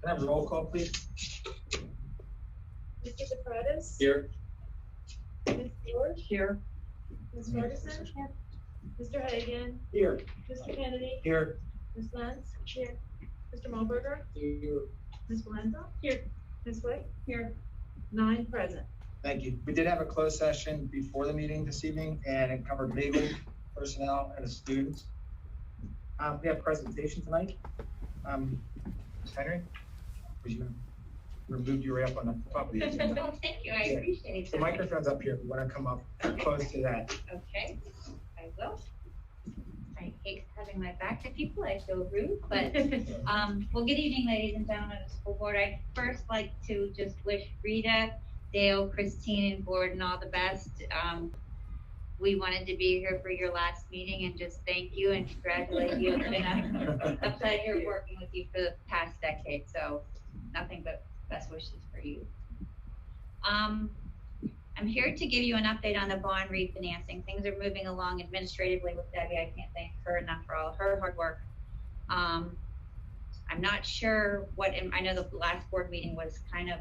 Can I have a roll call, please? Mr. DePratis? Here. Ms. George? Here. Ms. Ferguson? Here. Mr. Hagan? Here. Mr. Kennedy? Here. Ms. Lentz? Here. Mr. Mulberger? Here. Ms. Valenza? Here. Ms. Wick? Here. 9 present. Thank you. We did have a closed session before the meeting this evening, and it covered legal, personnel, and the students. We have presentation tonight. Ms. Henry, because you removed your up on the top of the agenda. Oh, thank you, I Yeah. appreciate that. The microphone's up here if you want to come up close to that. Okay, I will. I hate having my back to people, I feel rude, but, well, good evening, ladies and gentlemen of the school board. I'd first like to just wish Rita, Dale, Christine, and Gordon all the best. We wanted to be here for your last meeting and just thank you and congratulate you. It's been a pleasure working with you for the past decade, so nothing but best wishes for you. I'm here to give you an update on the bond refinancing. Things are moving along administratively with Debbie. I can't thank her enough for all her hard work. I'm not sure what, I know the last board meeting was kind of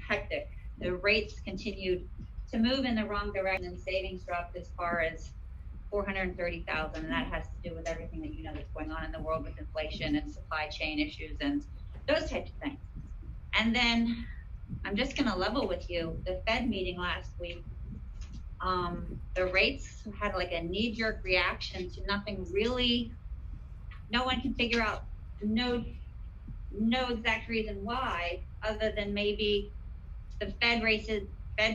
hectic. The rates continued to move in the wrong direction and savings dropped as far as $430,000, and that has to do with everything that you know that's going on in the world with inflation and supply chain issues and those types of things. And then I'm just gonna level with you, the Fed meeting last week, the rates had like a knee-jerk reaction to nothing really, no one can figure out, no exact reason why, other than maybe the Fed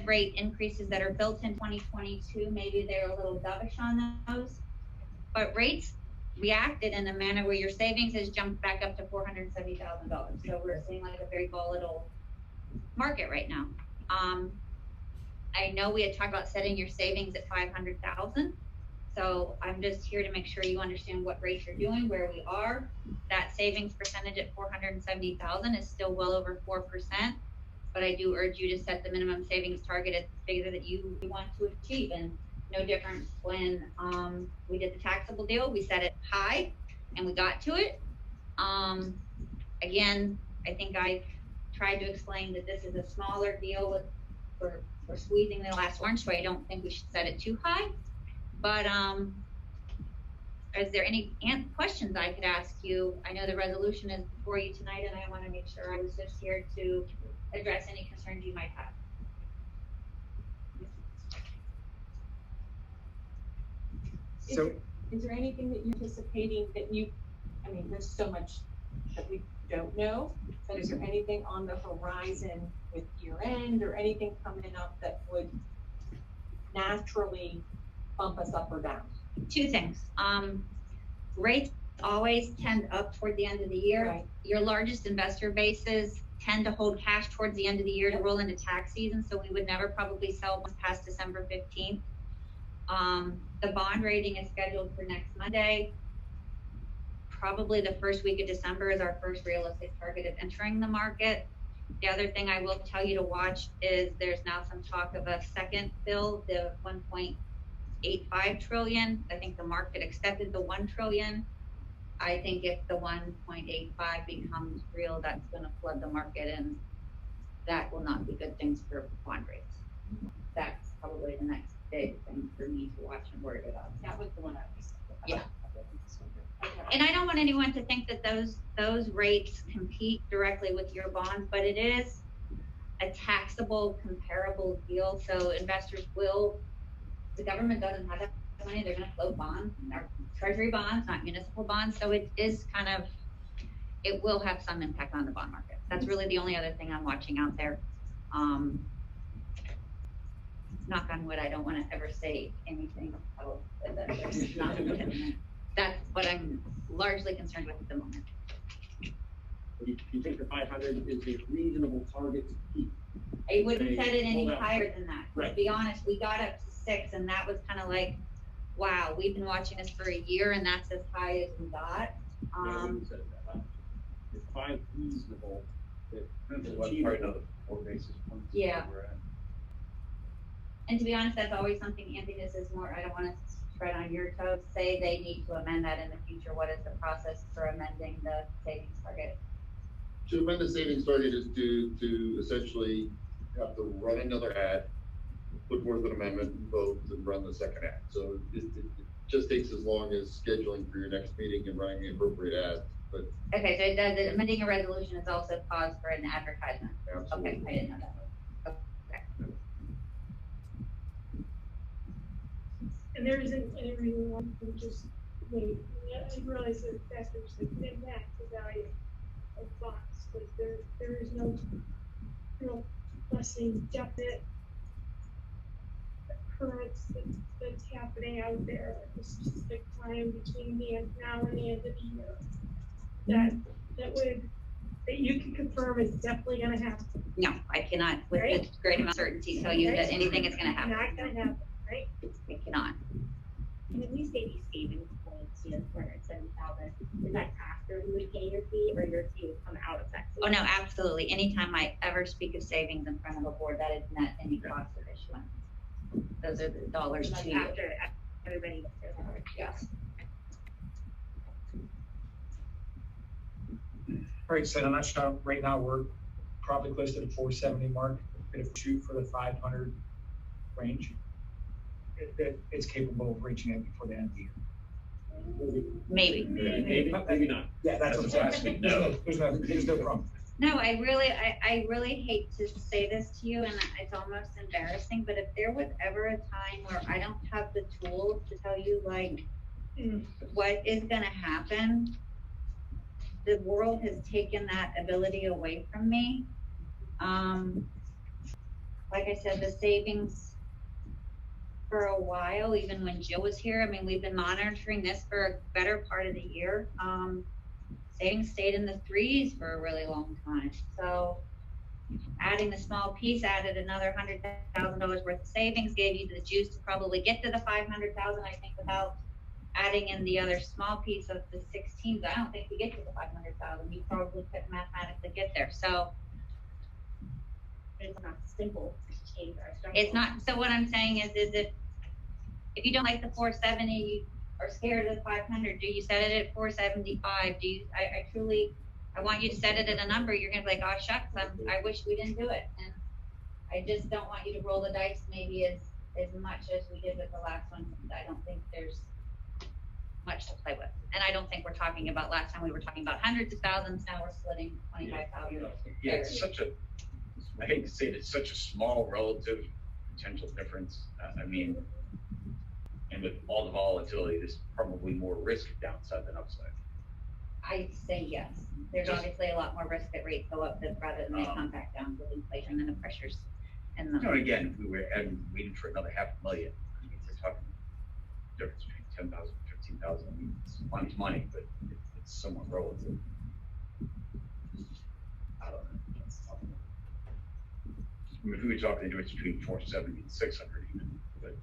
rate increases that are built in 2022, maybe they're a little dovish on those. But rates reacted in a manner where your savings has jumped back up to $470,000. So we're seeing like a very volatile market right now. I know we had talked about setting your savings at 500,000. So I'm just here to make sure you understand what rates you're doing, where we are. That savings percentage at 470,000 is still well over 4%. But I do urge you to set the minimum savings target at the figure that you want to achieve. And no different when we did the taxable deal, we set it high and we got to it. Again, I think I tried to explain that this is a smaller deal for squeezing the last orange, so I don't think we should set it too high. But is there any questions I could ask you? I know the resolution is before you tonight, and I want to make sure I was just here to address any concerns you might have. So, Is there anything that you're anticipating that you, I mean, there's so much that we don't know, but is there anything on the horizon with year end or anything coming up that would naturally bump us up or down? Two things. Rates always tend up toward the end of the year. Right. Your largest investor bases tend to hold cash towards the end of the year to roll into tax season, so we would never probably sell once past December 15th. The bond rating is scheduled for next Monday. Probably the first week of December is our first realistic target of entering the market. The other thing I will tell you to watch is there's now some talk of a second bill, the 1.85 trillion. I think the market accepted the 1 trillion. I think if the 1.85 becomes real, that's going to flood the market, and that will not be good things for bond rates. That's probably the next big thing for me to watch and worry about. That was the one I was. Yeah. Okay. And I don't want anyone to think that those rates compete directly with your bonds, but it is a taxable comparable deal. So investors will, the government doesn't have that money, they're going to float bonds, or treasury bonds, not municipal bonds. So it is kind of, it will have some impact on the bond market. That's really the only other thing I'm watching out there. Knock on wood, I don't want to ever say anything else, but that's what I'm largely concerned with at the moment. Do you think the 500 is a reasonable target to keep? I wouldn't set it any higher than that. Right. To be honest, we got up to 6, and that was kind of like, wow, we've been watching this for a year, and that's as high as we got. Is 5 reasonable? Another 4 basis points. Yeah. And to be honest, that's always something, Anthony, this is more, I don't want to tread on your toes, say they need to amend that in the future. What is the process for amending the savings target? To amend the savings target is to essentially have to run another ad, put forth an amendment, and vote, and run the second ad. So it just takes as long as scheduling for your next meeting and running the appropriate ad, but Okay, so it does, the amending a resolution is also cause for an advertisement. absolutely. Okay, I didn't know that. Okay. And there isn't any reason why you can just wait. I realize that there's the impact, the value of bonds, but there is no real, let's say, definite occurrence that's happening out there at a specific time between now and the end of the year. That you can confirm is definitely gonna happen. No, I cannot, with Right. great amount of certainty, tell you that anything is gonna happen. Not gonna happen, right? I cannot. When you say these savings points, you know, 470,000, is that after we would pay your fee, or your fee would come out of that? Oh, no, absolutely. Anytime I ever speak of savings in front of a board, that is not any cost of issuance. Those are the dollars That's to you. after everybody gets their part. Yes. All right, so in a nutshell, right now, we're probably close to the 470 mark. If we shoot for the 500 range, it's capable of reaching it before the end of the year. Maybe. Maybe not. Yeah, that's what I'm saying. No. There's no problem. No, I really hate to say this to you, and it's almost embarrassing, but if there was ever a time where I don't have the tools to tell you, like, what is gonna happen, the world has taken that ability away from me. Like I said, the savings for a while, even when Jill was here, I mean, we've been monitoring this for a better part of the year. Savings stayed in the 3s for a really long time. So adding the small piece added another $100,000 worth of savings, gave you the juice to probably get to the 500,000, I think, without adding in the other small piece of the 16s. I don't think we get to the 500,000. You probably couldn't mathematically get there. So It's not simple to change our structure. it's not, so what I'm saying is if you don't like the 470, you are scared of the 500, do you set it at 475? Do you, I truly, I want you to set it at a number, you're gonna be like, oh shucks, I wish we didn't do it. And I just don't want you to roll the dice maybe as much as we did with the last one. I don't think there's much to play with. And I don't think we're talking about, last time we were talking about hundreds of thousands, now we're splitting 25,000. Yeah, it's such a, I hate to say it, it's such a small relative potential difference. I mean, and with all the volatility, there's probably more risk downside than upside. I say yes. There's Just- obviously a lot more risk that rates go up than rather than they come back down with inflation and the pressures. And You know, again, if we were waiting for another $500,000, I mean, we're talking difference between 10,000 and 15,000. I mean, it's money, but it's somewhat relative. I don't know. I mean, if we were talking the difference between 470 and 600 even, but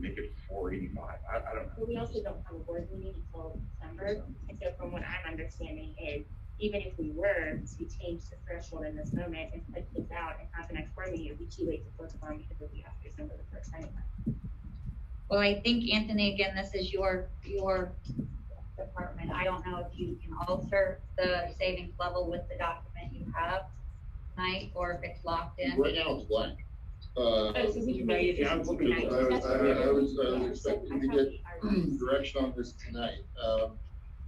make it 485. I don't know. But we also don't have a board meeting until December, and so from what I'm understanding is, even if we were to change the threshold in this moment and put this out and have the next board meeting, it would be too late to close the farm because it'll be after December the 1st anyway. well, I think, Anthony, again, this is your department. I don't know if you can alter the savings level with the document you have tonight, or if it's locked in. Right now, it's blank. Oh, so we can make it. Yeah, I'm looking at it. I was expecting to get direction on this tonight.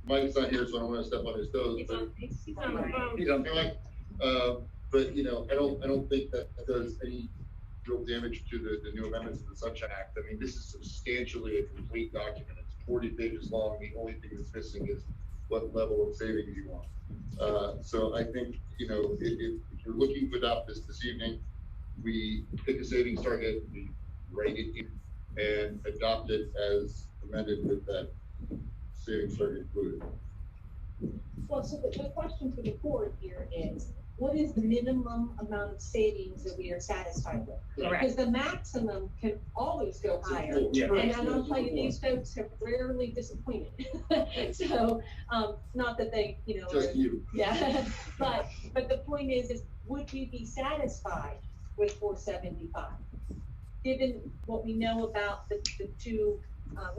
Mike's not here, so I don't wanna step on his toes, It's but, on, He's on the phone. He's on. but, you know, I don't think that does any real damage to the new amendments to the Sunshine Act. I mean, this is substantially a complete document. It's 40 pages long. The only thing that's missing is what level of savings you want. So I think, you know, if you're looking to adopt this evening, we pick a savings target, we write it in, and adopt it as amended with that savings target included. Well, so the question for the board here is, what is the minimum amount of savings that we are satisfied with? Correct. Because the maximum can always go higher. Yeah. And I'll tell you, these folks have rarely disappointed. So, not that they, you know, Just you. yeah, but the point is would we be satisfied with 475? Given what we know about the two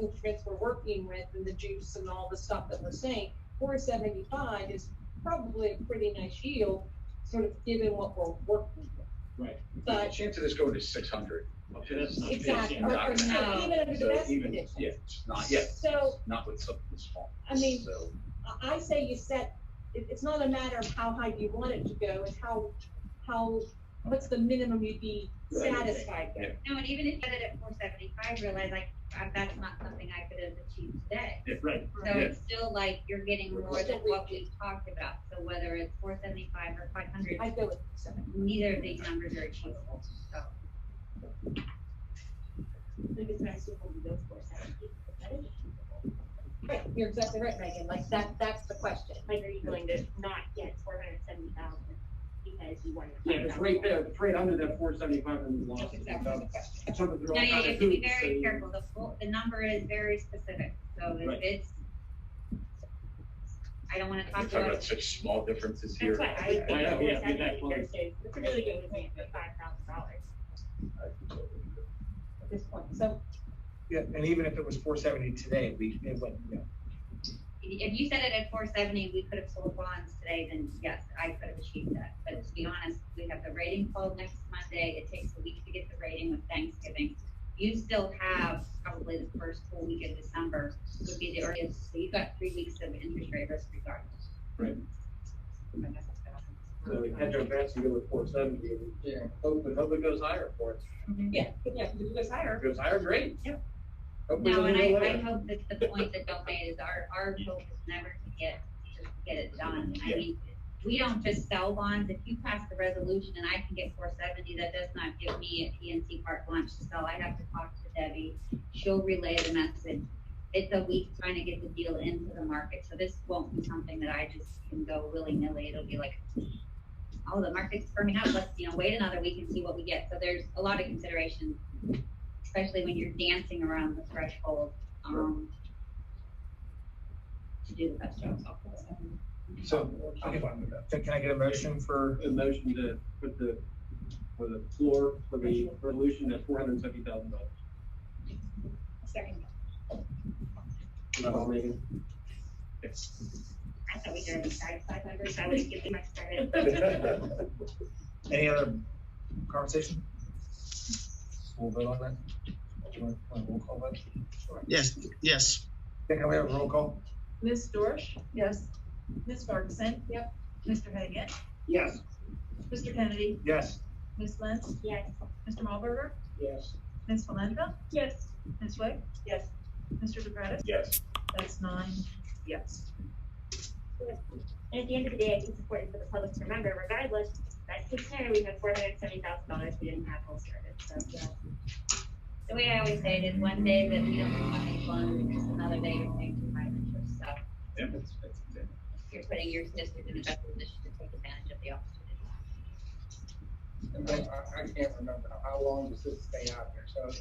instruments we're working with and the juice and all the stuff that we're saying, 475 is probably a pretty nice yield, sort of given what we're working with. Right. The But, chance of this going to 600. That's not- exactly, yeah, or not gonna happen. even under the So best even, conditions. yeah, it's not yet, So, not with something small. I mean, So, I say you set, it's not a matter of how high you want it to go, it's what's the minimum you'd be satisfied with? No, and even if you did it at 475, realize that's not something I could have achieved today. Yeah, right. So Yeah. it's still like you're getting more than what we've talked about. So whether it's 475 or 500, I'd go with 7. neither of these numbers are achievable. So Like it's nice to hold those 470, but that is achievable. Right, you're exactly right, Megan, like that's the question. Like, are you willing to not get 470,000 because you want to? Yeah, it's right there, it's right under that 475 and we lost That's it. exactly the question. Jumping through all now you kinds have of to be hoops, very so- careful. The number is very specific. So if Right. it's, I don't want to we're talk talking about. about such small differences here. That's why I I would think know, yeah, 470 that close. versus, it's a really good win for $5,000. At this point, so, Yeah, and even if it was 470 today, it went, If you said it at 470, we could have sold bonds today, then yes, I could have achieved that. But to be honest, we have the rating called next Monday. It takes a week to get the rating with Thanksgiving. You still have probably the first full week of December would be the earliest. So you've got 3 weeks of interest rate risk regardless. Right. I guess that's gonna happen. So we had to advance and go with 470, and, yeah, hope it goes higher for us. yeah, if it goes higher. If it goes higher, great. Yep. Hopefully it No, and doesn't go I lower. hope that the point that Bill made is our hope is never to get it done. I Yeah. mean, we don't just sell bonds. If you pass the resolution and I can get 470, that does not give me at PNC carte blanche to sell. I have to talk to Debbie. She'll relay the message. It's a week trying to get the deal into the market. So this won't be something that I just can go willy-nilly. It'll be like, oh, the market's firming up. Let's, wait another week and see what we get. So there's a lot of consideration, especially when you're dancing around the threshold, to do the best job. so, okay, can I get a motion for, A motion to put for the floor, for the resolution at $470,000. Second. Megan? I thought we already started 500, so I would give you my credit. any other conversation? We'll vote on that. Do you want a roll call vote? Yes, yes. Can we have a roll call? Ms. Dorsch? Yes. Ms. Ferguson? Yep. Mr. Hagan? Yes. Mr. Kennedy? Yes. Ms. Lentz? Yes. Mr. Malberger? Yes. Ms. Falendra? Yes. Ms. Wick? Yes. Mr. DePretis? Yes. That's 9 yes. And at the end of the day, I think it's important for the public to remember, regardless, that container, we have $470,000 we didn't have whole started, so, yeah. The way I always say it is one day that we don't have any fun, it's another day you're paying too high interest. So Yeah. you're putting your district in a better position to take advantage of the opportunity. And then I can't remember, how long does this stay out there? So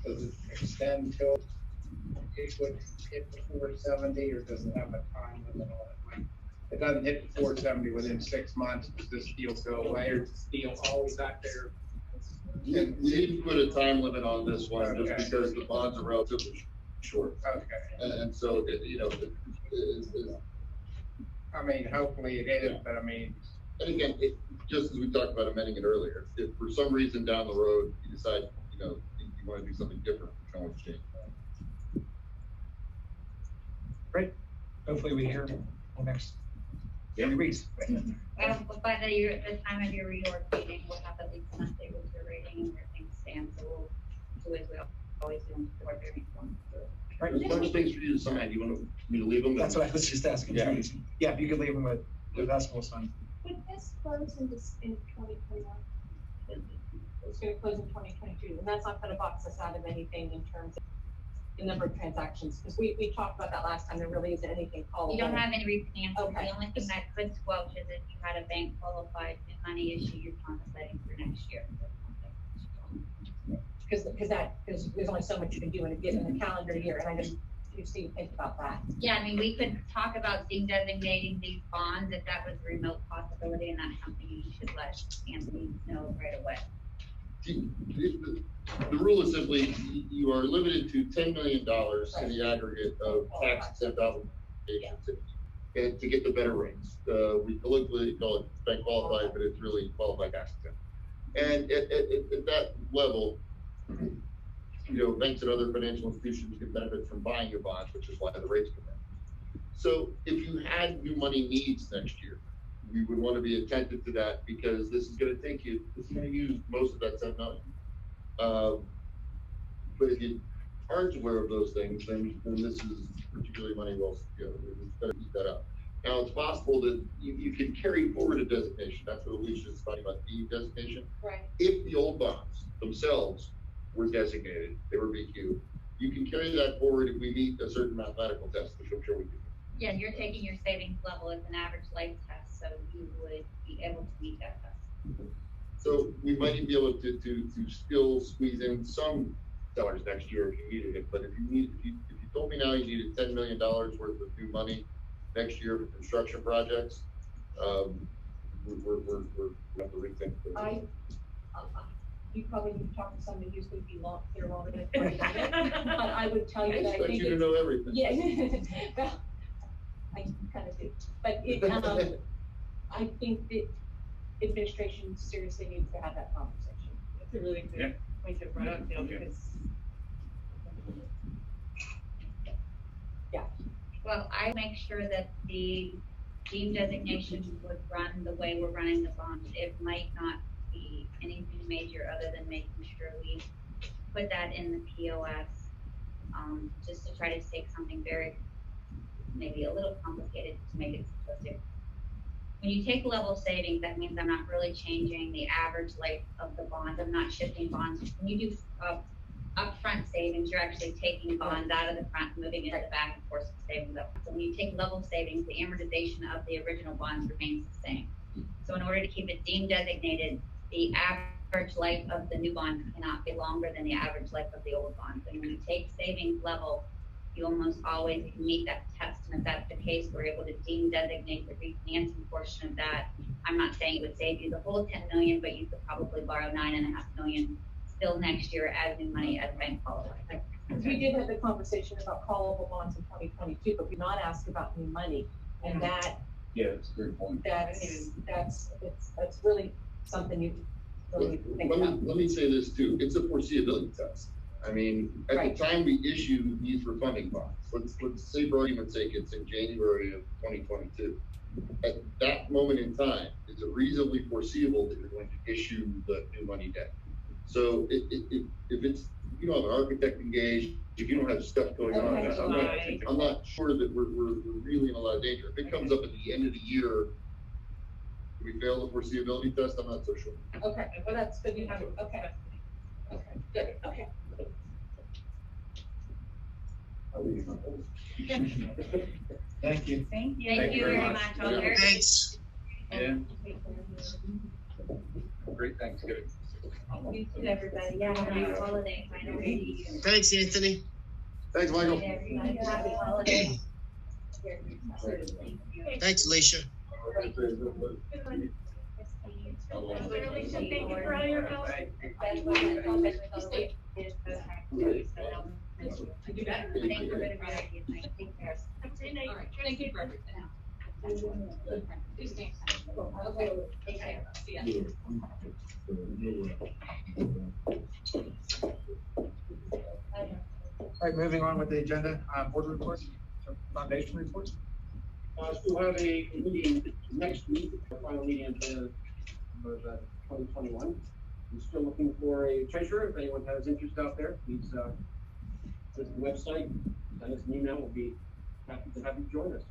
does it extend till it would hit the 470, or does it have a time limit on it? Like, it doesn't hit the 470 within 6 months, does this deal go away, or is this deal always out there? We didn't put a time limit on this one, just Okay. because the bonds are relatively short. Okay, And so, I mean, hopefully it is, but I mean, and again, just as we talked about amending it earlier, if for some reason down the road, you decide, you want to do something different, we can always change. Great. Hopefully we hear in the next 3 weeks. Well, by the time of your reorg meeting, we'll have at least an update with your rating and where things stand, so we'll do as we always do before their reform. Right. There's a bunch of things for you to sign, you want me to leave them? That's what I was just asking. Yeah. Yeah, if you could leave them with us, we'll sign. Would this close in 2021? It's gonna close in 2022, and that's not gonna box us out of anything in terms of the number of transactions, because we talked about that last time, there really isn't anything called. You don't have any refinancing. Okay. The only thing that could squelch is if you had a bank qualified money issue you're contemplating for next year. Because there's only so much you can do in a calendar year, and I didn't, you see, think about that. Yeah, I mean, we could talk about designating these bonds if that was a remote possibility, and that's something you should let Anthony know right away. The rule is simply, you are limited to $10 million in the aggregate of tax exempt obligations. and to get the better rates. We colloquially call it bank qualified, but it's really qualified applicant. And at that level, banks and other financial institutions get benefits from buying your bonds, which is why the rates come in. So if you had new money needs next year, we would want to be attentive to that, because this is going to use most of that 10 million. But if you aren't aware of those things, then this is particularly money well, it's better to keep that up. Now, it's possible that you can carry forward a designation. That's what Alicia's talking about, the designation. Right. If the old bonds themselves were designated, they were BQ, you can carry that forward if we meet a certain mathematical test, which I'm sure we do. Yeah, you're taking your savings level as an average life test, so you would be able to meet that test. So we might even be able to still squeeze in some dollars next year if you needed it. But if you told me now you needed $10 million worth of new money next year for construction projects, we're have to rethink those. You probably need to talk to somebody who's going to be here longer than 20 minutes, but I would tell you that I expect think you to know everything. Yeah, well, I kind of do, but I think that administration seriously needs to have that conversation. It's a really good point to bring up, because. Yeah. Well, I make sure that the deemed designation would run the way we're running the bonds. It might not be anything major other than making sure we put that in the POS, just to try to take something very, maybe a little complicated to make it simplistic. When you take level savings, that means I'm not really changing the average life of the bond. I'm not shifting bonds. When you do upfront savings, you're actually taking bonds out of the front, moving into the back, and forcing savings up. So when you take level savings, the amortization of the original bonds remains the same. So in order to keep it deemed designated, the average life of the new bond cannot be longer than the average life of the old bond. And when you take savings level, you almost always can meet that test. And if that's the case, we're able to deem designate the refinancing portion of that. I'm not saying it would save you the whole 10 million, but you could probably borrow 9.5 million still next year as new money as bank qualified. We did have the conversation about callable bonds in 2022, but we not asked about new money, and that. Yeah, that's a great point. That's really something you really need to think about. Let me say this too. It's a foreseeability test. I mean, at the time we issue these refunding bonds, let's say for argument's sake, it's in January of 2022. At that moment in time, is it reasonably foreseeable that you're going to issue the new money debt? So if it's, you don't have an architect engaged, if you don't have stuff going on, I'm not sure that we're really in a lot of danger. If it comes up at the end of the year, do we fail the foreseeability test? I'm not so sure. Okay, well, that's good. You have it. Okay. Okay, good. Okay. Thank you. Thank you very much. Thanks. Yeah. Great Thanksgiving. You too, everybody. Yeah, have a nice holiday. I know we. Thanks, Anthony. Thanks, Michael. Happy holiday. Thanks, Alicia. Thank you for all your help. You better. Thank you for the great idea. Take care. All right. Thank you for everything. Okay. Take care. See ya. All right, moving on with the agenda, board reports, foundation reports. We'll have a meeting next week, our final meeting of 2021. We're still looking for a treasurer. If anyone has interest out there, please visit the website, send us an email. We'll be happy to have you join us.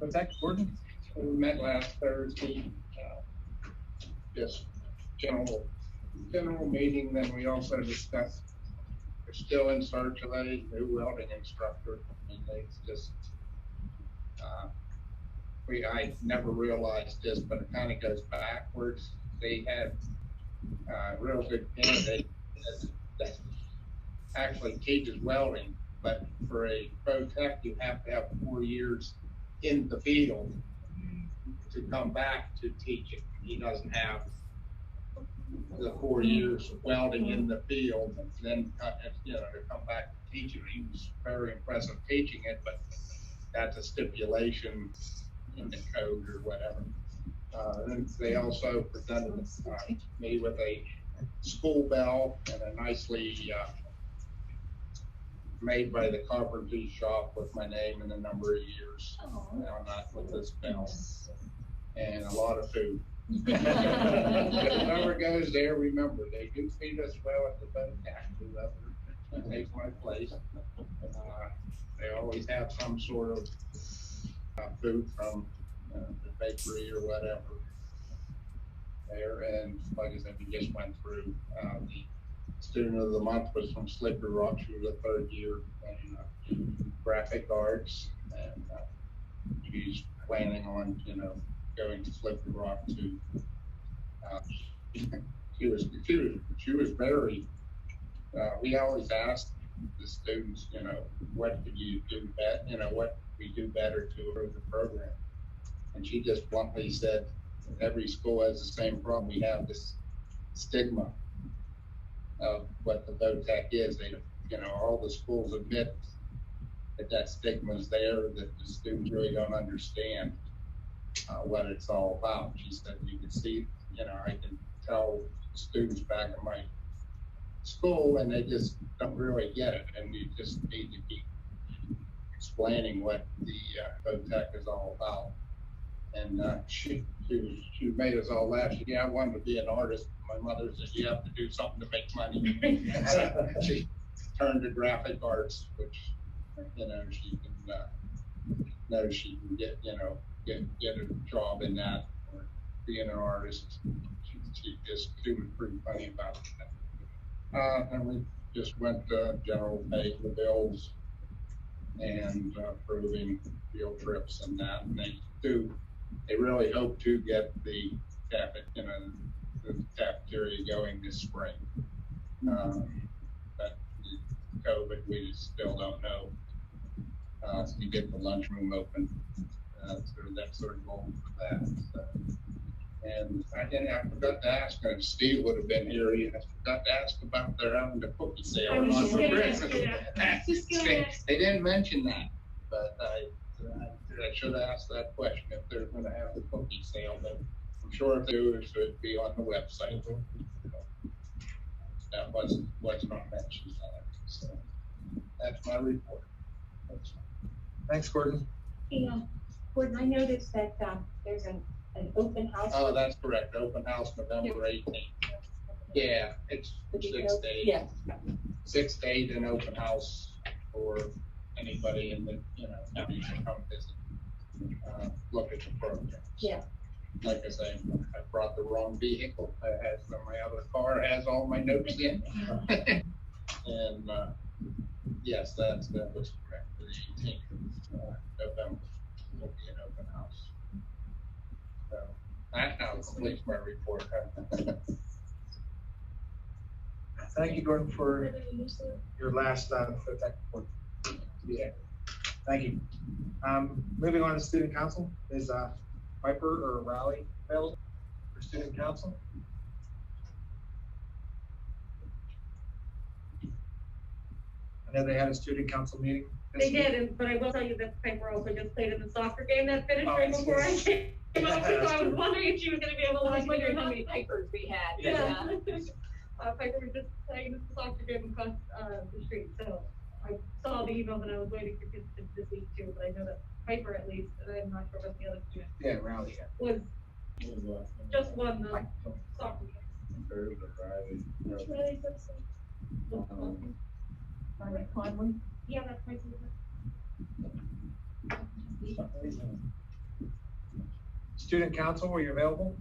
Protect, Gordon? We met last Thursday, just general meeting, then we also discussed, we're still in search of a new welding instructor, and it's just, I never realized this, but it kind of goes backwards. They had a real good candidate that actually teaches welding, but for a pro tech, you have to have 4 years in the field to come back to teach it. He doesn't have the 4 years of welding in the field, and then to come back to teach it. He was very impressive teaching it, but that's a stipulation in the code or whatever. And they also presented me with a school bell and a nicely made by the carpentry shop with my name and the number of years on that with this bell. And a lot of food. Whoever goes there, remember, they do feed us well at the boat taxi, whoever takes my place. They always have some sort of food from the bakery or whatever there. And like I said, we just went through, the student of the month was from Slippery Rock. She was a third year in graphic arts, and she's planning on, going to Slippery Rock to, she was very, we always asked the students, what could you do better, what we do better to improve the program? And she just bluntly said, every school has the same problem. We have this stigma of what the VOTEC is. They, all the schools admit that stigma is there, that the students really don't understand what it's all about. She said, you can see, I can tell students back in my school and they just don't really get it. And you just need to keep explaining what the VOTEC is all about. And she made us all laugh. She said, yeah, I wanted to be an artist. My mother said, you have to do something to make money. So she turned to graphic arts, which, she can, she can get, get a job in that or being an artist. She was pretty funny about that. And we just went to general pay the bills and approving field trips and that. And they really hope to get the cafeteria going this spring. But COVID, we still don't know. To get the lunchroom open, that's sort of goal for that. So. And I forgot to ask, if Steve would have been here, I forgot to ask about their having the cookie sale on for Christmas. They didn't mention that, but I should have asked that question if they're going to have the cookie sale, but I'm sure if they do, it should be on the website. That was not mentioned. So that's my report. Thanks, Gordon. Yeah, Gordon, I noticed that there's an open house. Oh, that's correct. Open house November 18th. Yeah, it's 6 days. Yeah. 6 to 8 an open house for anybody in the, you should come visit, look at the program. Yeah. Like I say, I brought the wrong vehicle. My other car has all my notes in. And yes, that was correct. The 18th of November will be an open house. So that now completes my report. Thank you, Gordon, for your last VOTEC report. Yeah. Thank you. Moving on to student council, is Piper or Raleigh available for student council? I know they had a student council meeting. They did, but I will tell you that Piper also just played in the soccer game that finished right before I came up, so I was wondering if she was gonna be able to. I was wondering how many Pipers we had. Yeah. Piper was just playing the soccer game across the street, so I saw the email and I was waiting for kids to this week too, but I know that Piper at least, and I'm not sure about the other students. Yeah, Raleigh. Was just won the soccer game. Riley Conley. Yeah, that's my sister. Student council, were you available?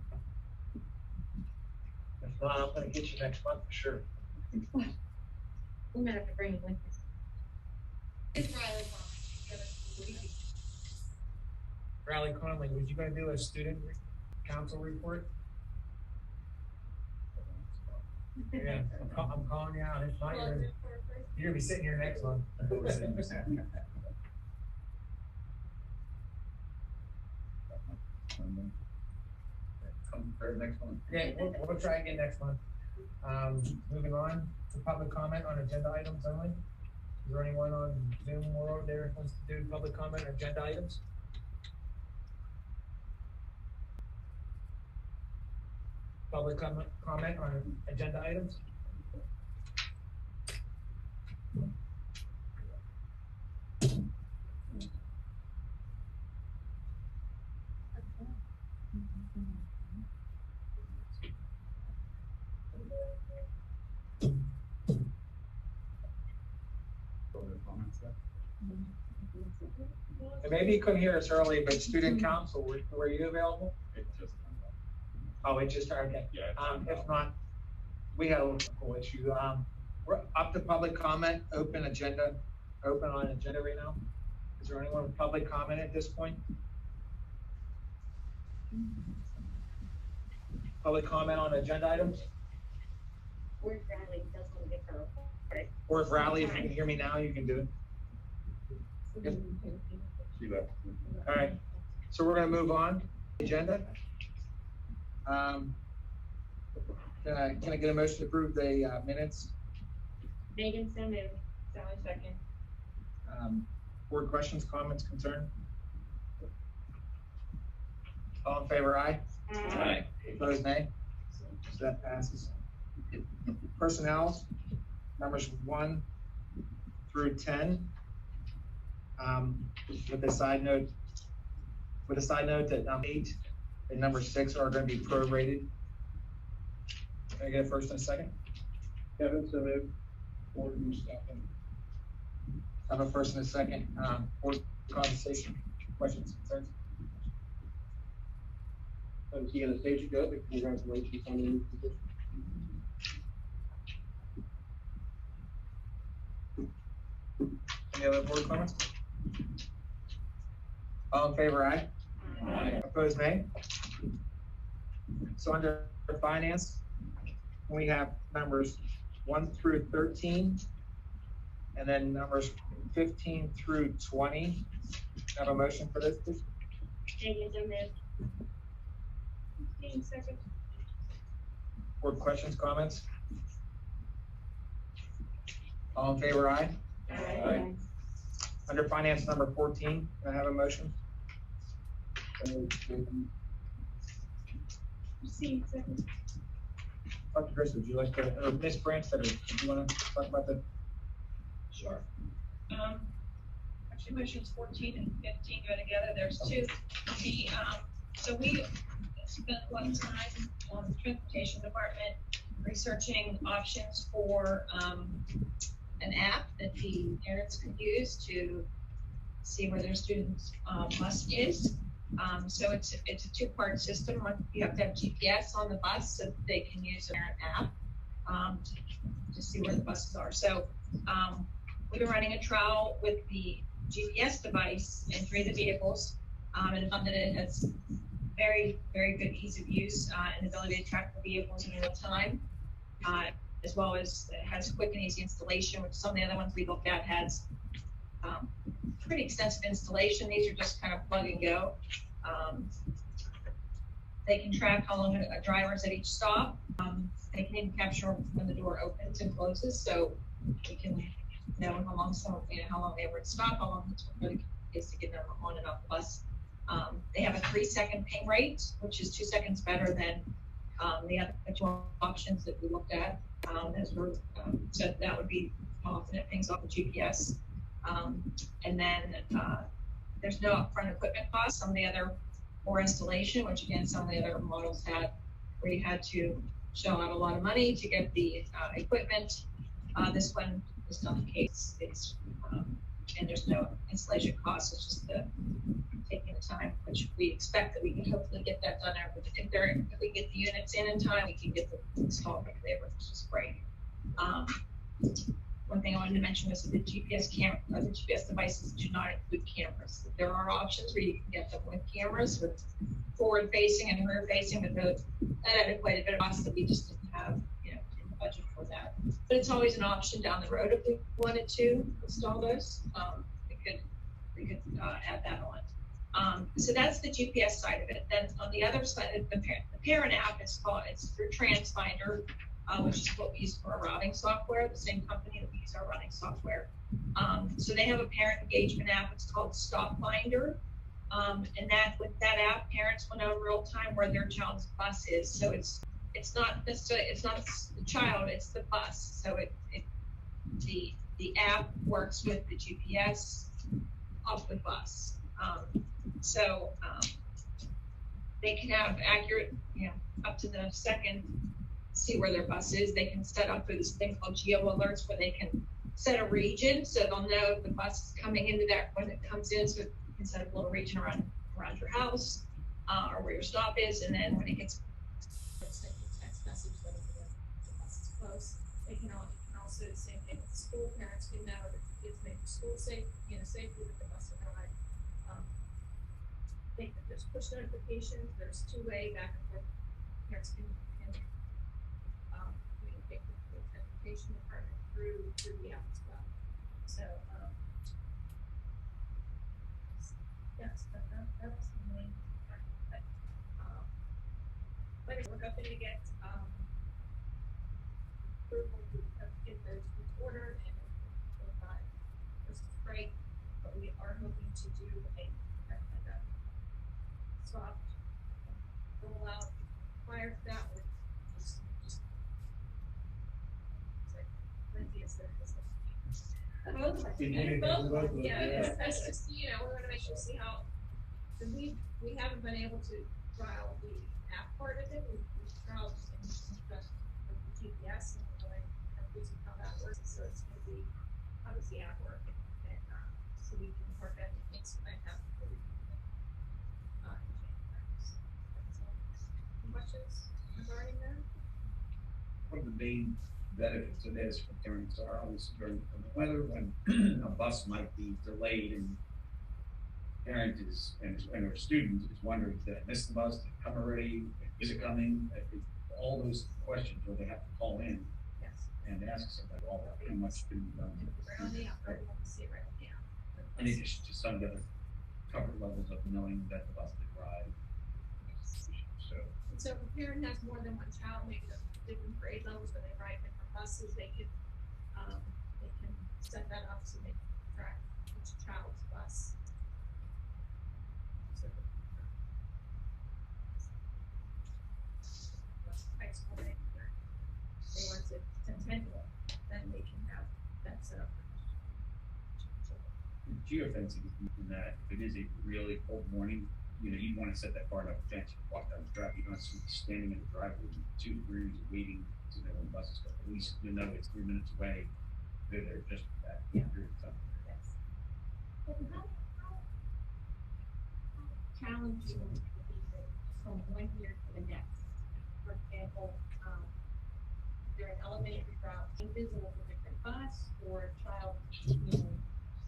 If not, I'm gonna get you next month for sure. We might have to bring it with us. It's Riley Conley, was you gonna do a student council report? Yeah, I'm calling you out. If not, you're gonna be sitting here next month. Next one. Yeah, we'll try again next month. Moving on to public comment on agenda items only. Is there anyone on Zoom or over there who wants to do public comment or agenda items? Public comment on agenda items? And maybe you couldn't hear us early, but student council, were you available? It just, Oh, it just started, okay. yeah. If not, we had a little issue. We're up to public comment, open on agenda right now. Is there anyone with public comment at this point? Public comment on agenda items? Where's Bradley? Does want to get her report. Or if Riley, if you can hear me now, you can do it. Yep. See that? All right, so we're gonna move on, agenda. Can I get a motion to approve the minutes? Megan, so moved. Sally second. Board questions, comments, concern? All in favor, aye? Aye. Opposed, nay? So that passes. Personnel, numbers 1 through 10. With a side note that 8 and number 6 are gonna be prorated. Can I get a first and a second? Kevin, so moved. Gordon, second. I have a first and a second, board conversation, questions, concerns? Haven't seen Anastasia go, but congratulations on the new position. Any other board comments? All in favor, aye? Aye. Opposed, nay? So under finance, we have numbers 1 through 13, and then numbers 15 through 20. Have a motion for this, please? Megan, so moved. 15 seconds. Board questions, comments? All in favor, aye? Aye. Under finance, number 14, can I have a motion? 15 seconds. Dr. Chris, would you like to, or Ms. Branstetter, do you want to talk about the? Sure. Actually, motions 14 and 15 go together. There's two. So we spent a lot of time on the transportation department researching options for an app that the parents could use to see where their students' bus is. So it's a two-part system. You have to have GPS on the bus so that they can use a parent app to see where the buses are. So we've been running a trial with the GPS device in 3 of the vehicles, and found that it has very, very good ease of use and ability to track the vehicles in real time, as well as it has quick and easy installation, which some of the other ones we looked at has pretty extensive installation. These are just kind of plug and go. They can track how long a driver is at each stop. They can even capture when the door opens and closes, so we can know how long how long they were at stop, how long it takes to get them on and off the bus. They have a 3-second ping rate, which is 2 seconds better than the other 2 options that we looked at. So that would be how often it pings off the GPS. And then there's no upfront equipment cost. Some of the other more installation, which again, some of the other models had, where you had to shell out a lot of money to get the equipment. This one is not the case. And there's no installation cost. It's just taking the time, which we expect that we can hopefully get that done. If we get the units in time, we can get them installed right there, which is great. One thing I wanted to mention was that the GPS devices do not include cameras. There are options where you can get them with cameras, with forward facing and rear facing, but that added quite a bit of cost that we just didn't have, in the budget for that. But it's always an option down the road if we wanted to install those. We could add that on. So that's the GPS side of it. Then on the other side, the parent app it's through TransFinder. which is what we use for our routing software, the same company that we use our routing software. So they have a parent engagement app, it's called Stop Finder. And that, with that app, parents will know in real time where their child's bus is. So it's not necessarily, it's not the child, it's the bus. So the app works with the GPS of the bus. They can have accurate, up to the second, see where their bus is. They can set up this thing called geo alerts where they can set a region, so they'll know if the bus is coming into that when it comes in. So you can set up a little region around your house, or where your stop is, and then when it gets text message that the bus is close. They can also, same thing with the school, parents can know that the kids make the school safe, safely with the bus arrive. There's push notifications, there's two-way back and forth. Parents can communicate with the education department through the app as well. So, yes, that's the main part. But we're hoping to get approval to get those ordered, and this is great, but we are hoping to do a soft rollout. Prior to that, we're just like Lindsay is there. Yeah, that's just, we want to make sure, see how, because we haven't been able to trial the app part of it. We've trialed just the GPS and the way how that works. So it's going to be, how does the app work? And so we can work out the things that might have before we questions regarding that? One of the main benefits of this for parents are obviously during the weather when a bus might be delayed and parent is and our student is wondering, did I miss the bus? Did it come already? Is it coming? All those questions where they have to call in and ask somebody, all that pretty much been done. Right on the app, right? We want to see it right on the app. In addition to some of the other comfort levels of knowing that the bus did arrive. So if a parent has more than one child, maybe the different grade levels where they ride different buses, they can set that up so they can track each child's bus. So high school, they want to Centennial, then they can have that set up. Geofencing in that if it is a really cold morning, you want to set that far enough fence, you walk down the drive, you don't have to be standing in the driveway 2 degrees waiting to know when buses go. At least you know it's 3 minutes away, they're there just for that period of time. Yes. And how challenging would it be from one year to the next? For example, they're an elementary route, invisible with a different bus, or a child,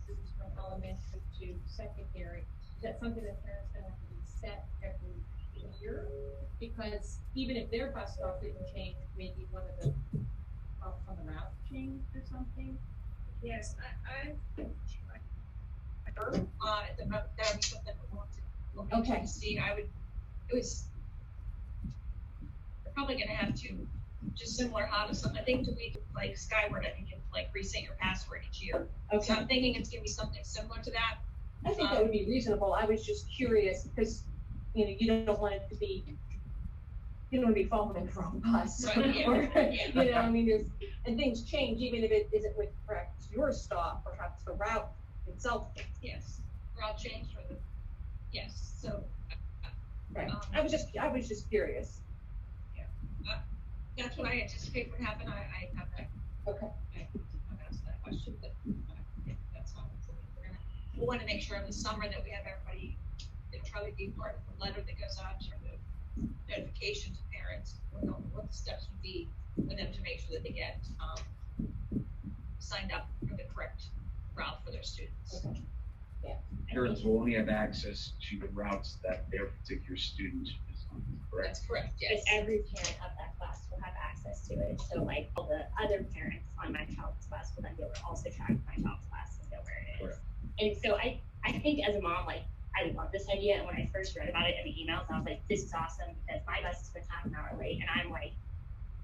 moves from elementary to secondary. Is that something that parents gonna have to be set every year? Because even if their bus stop didn't change, maybe one of the stops on the route changed or something? Yes, At the moment, that would be something we want to look into to see. We're probably gonna have to, just similar how to something, I think to be like Skyward, I think you like reset your password each year. Okay. So I'm thinking it's gonna be something similar to that. I think that would be reasonable. I was just curious because, you don't want it to be, you don't want to be following the wrong bus. Right, yeah, Or, yeah. And things change even if it isn't with perhaps your stop or perhaps the route itself. Yes, route change for the, yes, so. Right. I was just curious. That's what I anticipate would happen. I have that. Okay. I've asked that question, but that's not what we'll want to make sure in the summer that we have everybody, try to be part of the letter that goes out or the notification to parents, what the steps would be for them to make sure that they get signed up for the correct route for their students. Okay. Yeah. Parents will only have access to the routes that their particular student is on, correct? That's correct, But yes. every parent of that class will have access to it. So like all the other parents on my child's bus will then be able to also track my child's class and know where it is. Correct. And so I think as a mom, like I love this idea. And when I first read about it in the emails, I was like, this is awesome because my bus is 1/2 an hour late. And I'm like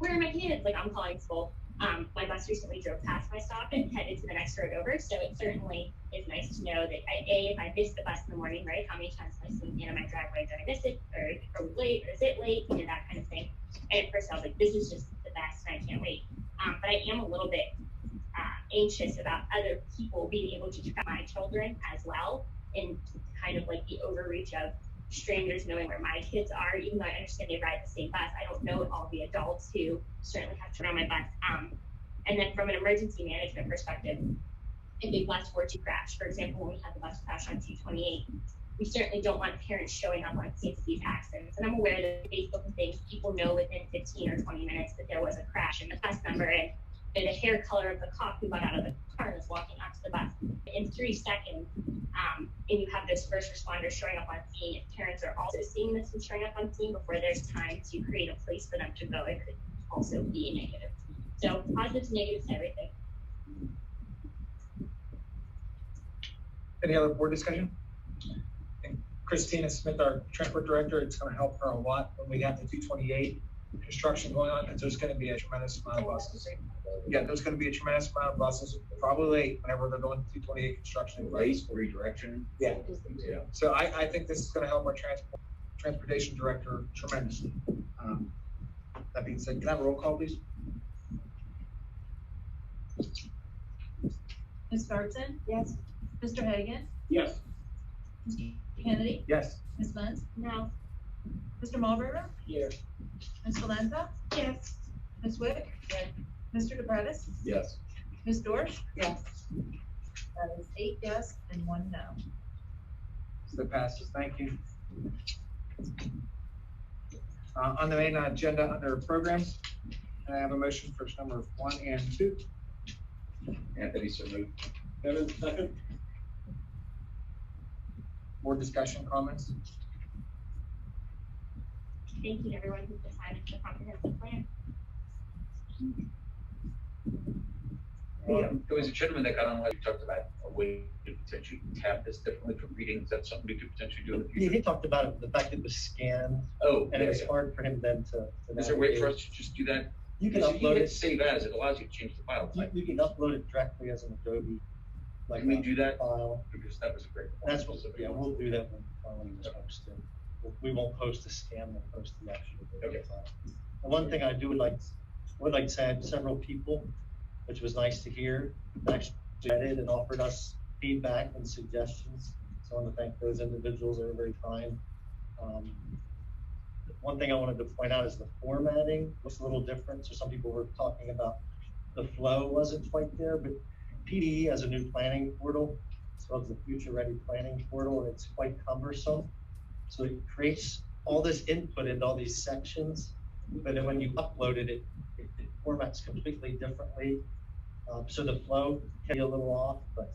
where are my kids? Like, I'm calling school. My bus recently drove past my stop and headed to the next road over, so it certainly is nice to know that if I miss the bus in the morning, right, how many times have I seen in my driveway, did I miss it, or are we late, or is it late, that kind of thing. And at first I was like, this is just the best, and I can't wait. But I am a little bit anxious about other people being able to track my children as well, and kind of like the overreach of strangers knowing where my kids are, even though I understand they ride the same bus. I don't know all the adults who certainly have to run my bus. And then from an emergency management perspective, if a bus were to crash, for example, when we had the bus crash on 228, we certainly don't want parents showing up on scenes of these accidents. And I'm aware that Facebook and things, people know within 15 or 20 minutes that there was a crash and the bus number and the hair color of the cop who got out of the car and was walking onto the bus. In 3 seconds, and you have those first responders showing up on scene, if parents are also seeing this and showing up on scene before there's time to create a place for them to go, it could also be negative. So positives, negatives, everything. Any other board discussion? And Christina Smith, our transport director, it's gonna help her a lot when we have the 228 construction going on, because there's gonna be a tremendous amount of buses. Yeah, there's gonna be a tremendous amount of buses, probably late whenever they're doing 228 construction. Race, redirection. Yeah. Yeah. So I think this is gonna help our transportation director tremendously. That being said, can I have a roll call, please? Ms. Garrison? Yes. Mr. Hagan? Yes. Mr. Kennedy? Yes. Ms. Lentz? No. Mr. Marlboro? Here. Ms. Valenza? Yes. Ms. Wick? Yes. Mr. DePrettis? Yes. Ms. Dorsch? Yes. That is 8 yes and 1 no. So that passes, thank you. On the main agenda under programs, I have a motion for number 1 and 2. Anthony, so moved. Kevin, second? More discussion, comments? Thank you to everyone who decided the comprehensive plan. There was a gentleman that got on, like, talked about a way to potentially tap this differently from reading. Is that something we could potentially do in the He future? talked about it, the fact it was scanned, Oh, and it was yeah. hard for him then to. Is there a way for us to just do that? You can You upload hit it, save as, it allows you to change the file type. you can upload it directly as an Adobe. Like Can we do that? File. Because that was a great point. That's what, yeah, we'll do that when filing is posted. We won't post a scan, we'll post the actual Adobe Okay. file. And one thing I would like to say, I had several people, which was nice to hear, that actually read it and offered us feedback and suggestions. So I want to thank those individuals, they were very kind. One thing I wanted to point out is the formatting was a little different. So some people were talking about the flow wasn't quite there, but PDE has a new planning portal, as well as the Future Ready Planning portal, and it's quite cumbersome. So it creates all this input into all these sections, but then when you upload it, it formats completely differently. So the flow can be a little off, but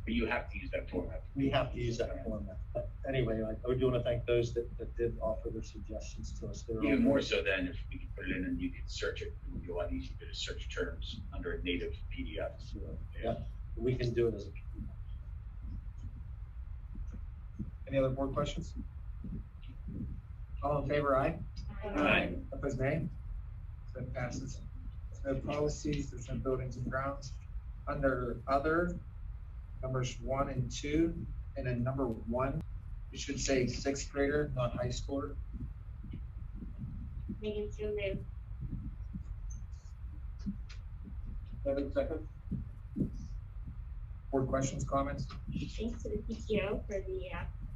But you have to use that format. we have to use that format. But anyway, I do want to thank those that did offer their suggestions to us. They were all Even more great. so than if we could put it in and you could search it, it would be a lot easier to search terms under a native PDF. Yeah, we can do it as a. Any other board questions? All in favor, aye? Aye. Opposed, nay? So that passes. There's no policies, there's no buildings and grounds. Under other, numbers 1 and 2, and then number 1, it should say 6th grader, not high schooler. Megan, so moved. Kevin, second? Board questions, comments? Thanks to the PTO for the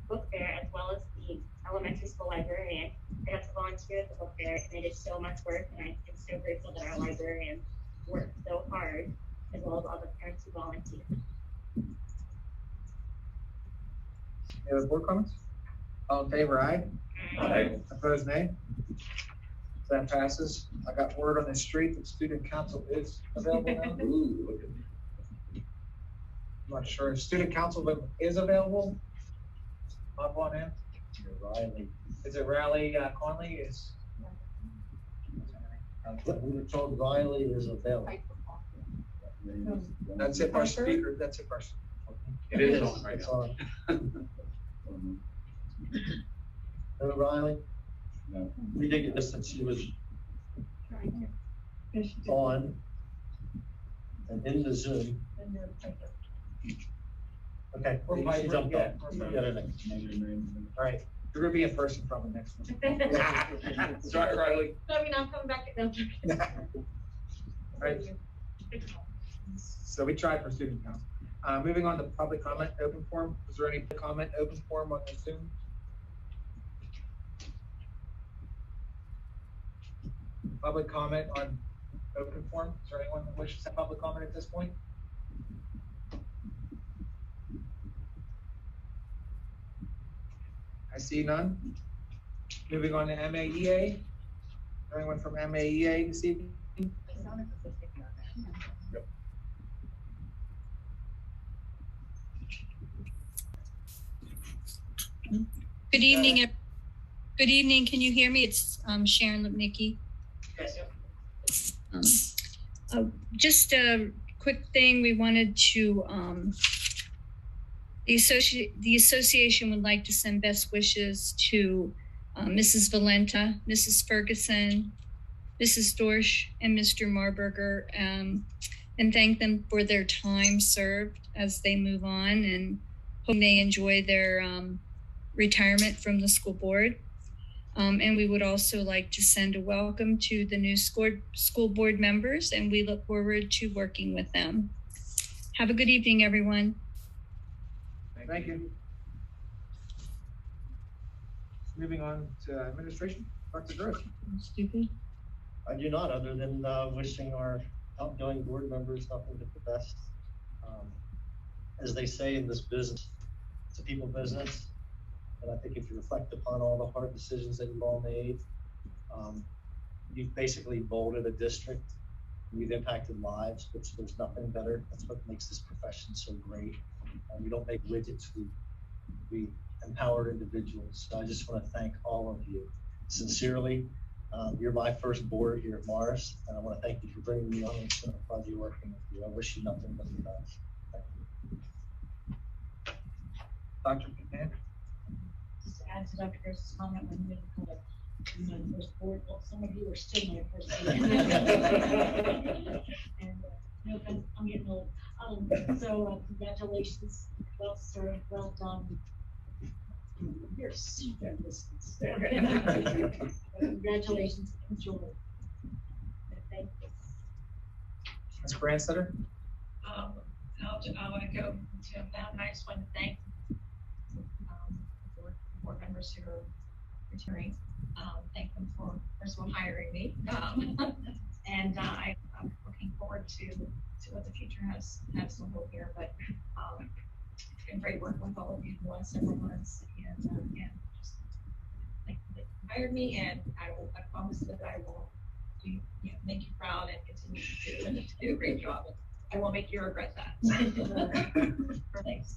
book fair, as well as the elementary school librarian. I got to volunteer at the book fair, and it is so much work, and I'm so grateful that our librarians work so hard, as well as all the parents who volunteer. Any other board comments? All in favor, aye? Aye. Opposed, nay? So that passes. I got word on the street that student council is available now. Ooh, look at me. I'm not sure if student council is available. Up on in. Riley. Is it Riley Conley is? We were told Riley is available. That's it, our speaker, that's it, our. It is on right It's now. on. Hello, Riley? No. We did get this since she was on and in the Zoom. Okay. Or she vibrant, jumped yeah. off. Yeah, no, no. All right. You're gonna be in person probably next one. Sorry, Riley. I mean, I'm coming back. No. Right. So we tried for student council. Moving on to public comment, open forum. Is there any comment, open forum on the Zoom? Public comment on open forum. Is there anyone that wishes to have public comment at this point? I see none. Moving on to MAEA. Anyone from MAEA this evening? Good evening. Good evening. Can you hear me? It's Sharon Lipnicki. Yes. Just a quick thing. We wanted to, the association would like to send best wishes to Mrs. Valenta, Mrs. Ferguson, Mrs. Dorsch, and Mr. Marburger, and thank them for their time served as they move on, and hope they enjoy their retirement from the school board. And we would also like to send a welcome to the new school board members, and we look forward to working with them. Have a good evening, everyone. Thank you. Moving on to administration, Dr. Gross. Stupid. I do not, other than wishing our outgoing board members nothing but the best. As they say in this business, it's a people business. And I think if you reflect upon all the hard decisions that you've all made, you've basically molded a district. You've impacted lives, which there's nothing better. That's what makes this profession so great. We don't make widgets, we empower individuals. So I just want to thank all of you sincerely. You're my first board here at Morris, and I want to thank you for bringing me on. It's been a pleasure working with you. I wish you nothing but the best. Thank you. Dr. McMahon. Just to add to Dr. Gross's comment, when we kind of, my first board, well, some of you are still my first board. And no offense, I'm getting old. So congratulations, well served, well done. You're super in this. Congratulations, enjoy. Thank you. Ms. Brandstetter. I want to go to that. I just want to thank board members who are retiring. Thank them for, first of all, hiring me. And I'm looking forward to what the future has to hold here. But it's been great working with all of you in the last several months. And just thank you that you hired me, and I promise that I will make you proud and continue to do a great job. I won't make you regret that. Thanks.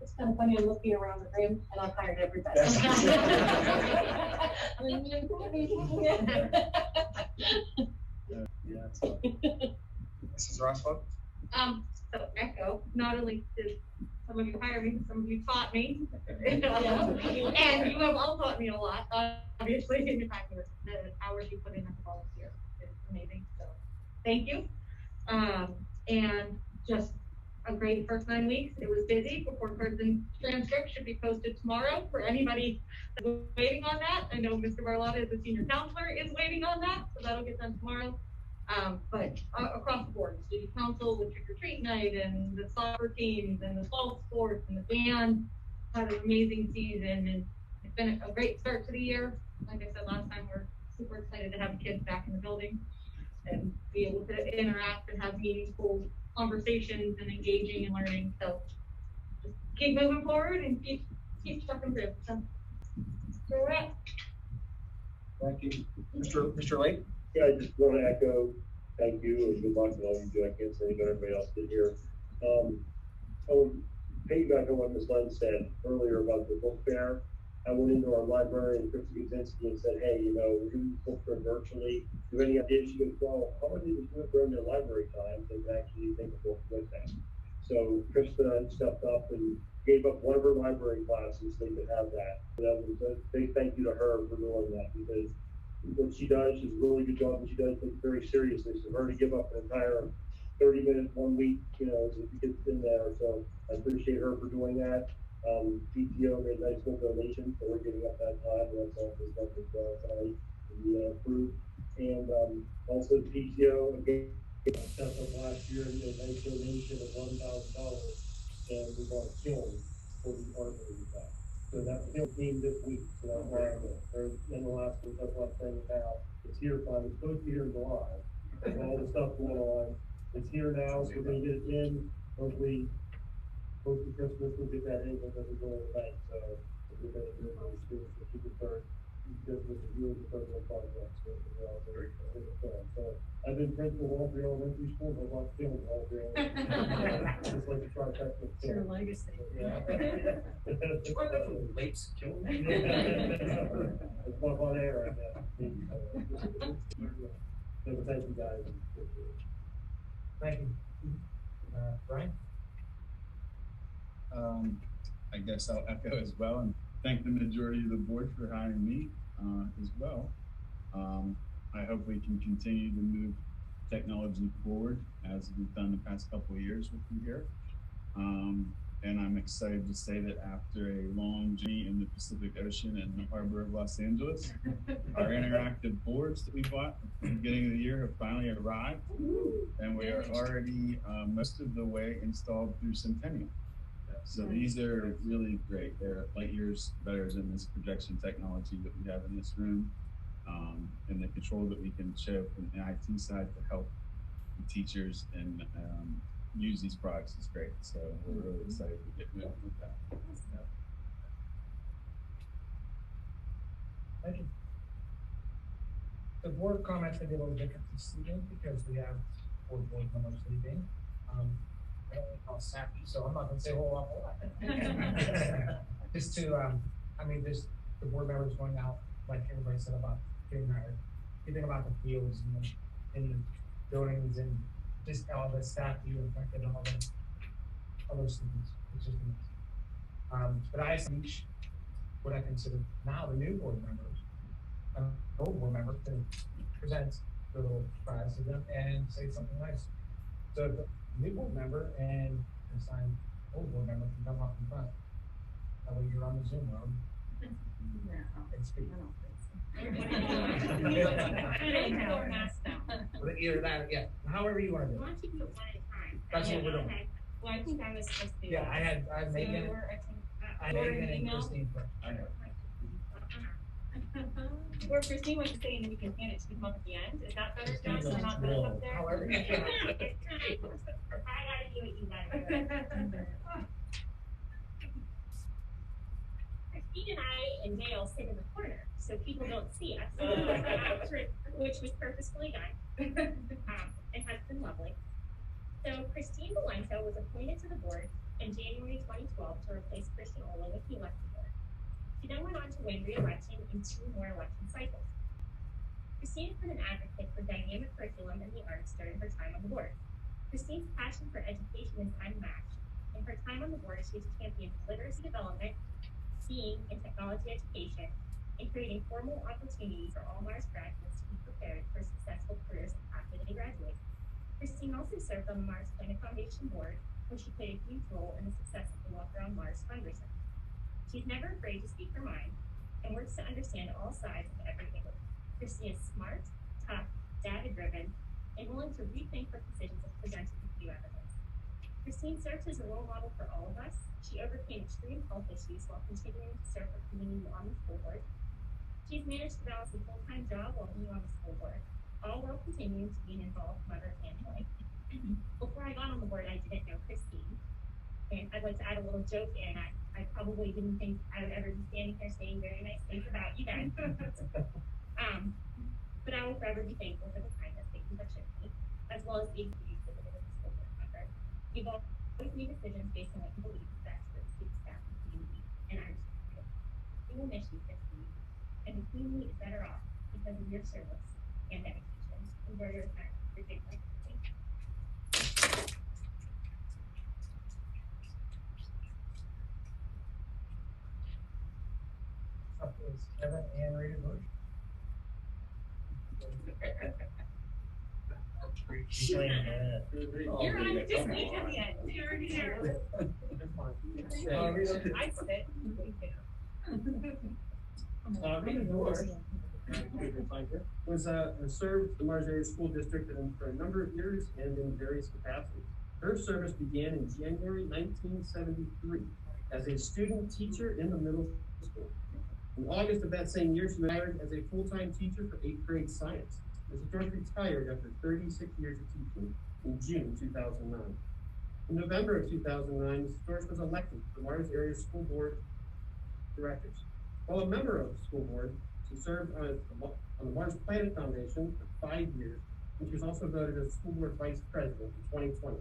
It's kind of funny, I'm looking around the room and I've hired everybody. Mrs. Roswell. So echo, not only did some of you hire me, some of you taught me. And you have all taught me a lot, obviously, in the fact that the hours you put in as a volunteer is amazing. So thank you. And just a great first 9 weeks. It was busy. Report cards and transcripts should be posted tomorrow for anybody that's waiting on that. I know Mr. Barlotta, as a senior counselor, is waiting on that, so that'll get done tomorrow. But across the board, the student council with trick or treat night, and the soccer teams, and the fall sports, and the band had an amazing season, and it's been a great start to the year. Like I said last time, we're super excited to have kids back in the building and be able to interact and have meaningful conversations and engaging and learning. So just keep moving forward and keep trucking through. So we're at. Thank you. Mr. Lake. Yeah, I just want to echo thank you and good luck to all you do. I can't say anything everybody else did here. I would piggyback on what Ms. Lund said earlier about the book fair. I went into our library and Christy Kaczynski and said, hey, we're doing book fair virtually. Do you have any ideas? She goes, well, how about they do it during their library time? They can actually think of books with them. So Krista stepped up and gave up one of her library classes so they could have that. So that was a big thank you to her for doing that, because what she does. She's a really good job, and she does take it very seriously. So for her to give up an entire 30 minutes 1 week, you know, is in there. So I appreciate her for doing that. PTO made a nice little donation, so we're giving up that time. That's all this stuff as well tonight to be approved. And also the PTO again stepped up last year and made a nice donation of $1,000, and we bought a kiln for the arbor with that. So that kiln came this week. So that's why or in the last week. That's what I'm saying now. It's here finally. It's supposed to be here in July. With all the stuff going on. It's here now, so we're gonna get it in, hopefully, close to Christmas, we'll get that in, and then we'll go in the bank, so we're gonna do it really soon, so she can start, Christmas is really the first one project, so we're all very, so I've been principal of all 3 elementary schools, I've lost films all 3 elementary. Just like the trifecta. It's your legacy. Yeah. Late skill. It's one on air right now. So, thank you guys. Thank you. Brian? I guess I'll echo as well and thank the majority of the board for hiring me as well. I hope we can continue to move technology forward as we've done the past couple of years with you here. And I'm excited to say that after a long journey in the Pacific Ocean and the harbor of Los Angeles, our interactive boards that we bought at the beginning of the year have finally arrived. And we are already most of the way installed through Centennial. So these are really great. They're light years better than this projection technology that we have in this room. And the control that we can show from the IT side to help the teachers and use these products is great. So we're really excited to get moving with that. Thank you. The board comments may be a little different this evening because we have 4 board members leaving. I don't think I'll snap you, so I'm not gonna say a whole lot. Just to, I mean, just the board members going out, like everybody said about getting hired, thinking about the fields and the buildings and just all the staff you affected and all the other students, which is amazing. But I asked each what I consider now the new board members, an old board member to present the little prize to them and say something nice. So the new board member and the assigned old board member can come up in front. That way you're on the Zoom room. And speak. Either that, yeah, however you want to do it. Why don't you do it one at a time? That's what we're doing. Okay. Well, I think I was supposed to. Yeah, I had Megan, I Megan and Christine first. I know. Or Christine wants to say, and then you can hand it to them up at the end. Is that better, John? So they're not both up there? However you feel. I gotta do what you gotta do. Christine and I and Dale sit in the corner, so people don't see us, which was purposefully done. It has been lovely. So Christine Valento was appointed to the board in January 2012 to replace Christian Ola when he left the board. She then went on to win re-election in 2 more election cycles. Christine has been an advocate for dynamic curriculum in the arts during her time on the board. Christine's passion for education is unmatched. In her time on the board, she has championed literacy development, STEAM and technology education, and creating formal opportunities for all Mars graduates to be prepared for successful careers after they graduate. Christine also served on the Mars Planet Foundation board, where she played a huge role in the success of the Walk Around Mars fundraiser. She's never afraid to speak her mind and works to understand all sides of everything. Christine is smart, tough, data-driven, and willing to rethink her decisions if presented with new evidence. Christine serves as a role model for all of us. She overcame extreme health issues while continuing to serve her community on the school board. She's managed to balance a full-time job while being on the school board, all while continuing to be an involved mother and wife. Before I got on the board, I didn't know Christine. And I'd like to add a little joke in. I probably didn't think I would ever be standing here saying very nice things about you guys. But I will forever be thankful for the kindness that you have shown me, as well as being exhibited as a school board member. You've always made decisions based on what you believe is best for the student, staff, and community, and I'm grateful. We will miss you, Christine, and the community is better off because of your service and dedication. Enjoy your time. Your big life. Thank you. Up is Kevin and Rita Bush. Playing that. You're on, just wait till the end, you're already there. I sit. Was served the Mars Area School District for a number of years and in various capacities. Her service began in January 1973 as a student teacher in the middle school. In August of that same year, she was hired as a full-time teacher for 8th grade science. Mrs. Dorff retired after 36 years of teaching in June 2009. In November of 2009, Mrs. Dorff was elected to the Mars Area School Board of Directors. While a member of the school board, she served on the Mars Planet Foundation for 5 years, and she was also voted as school board vice president in 2020.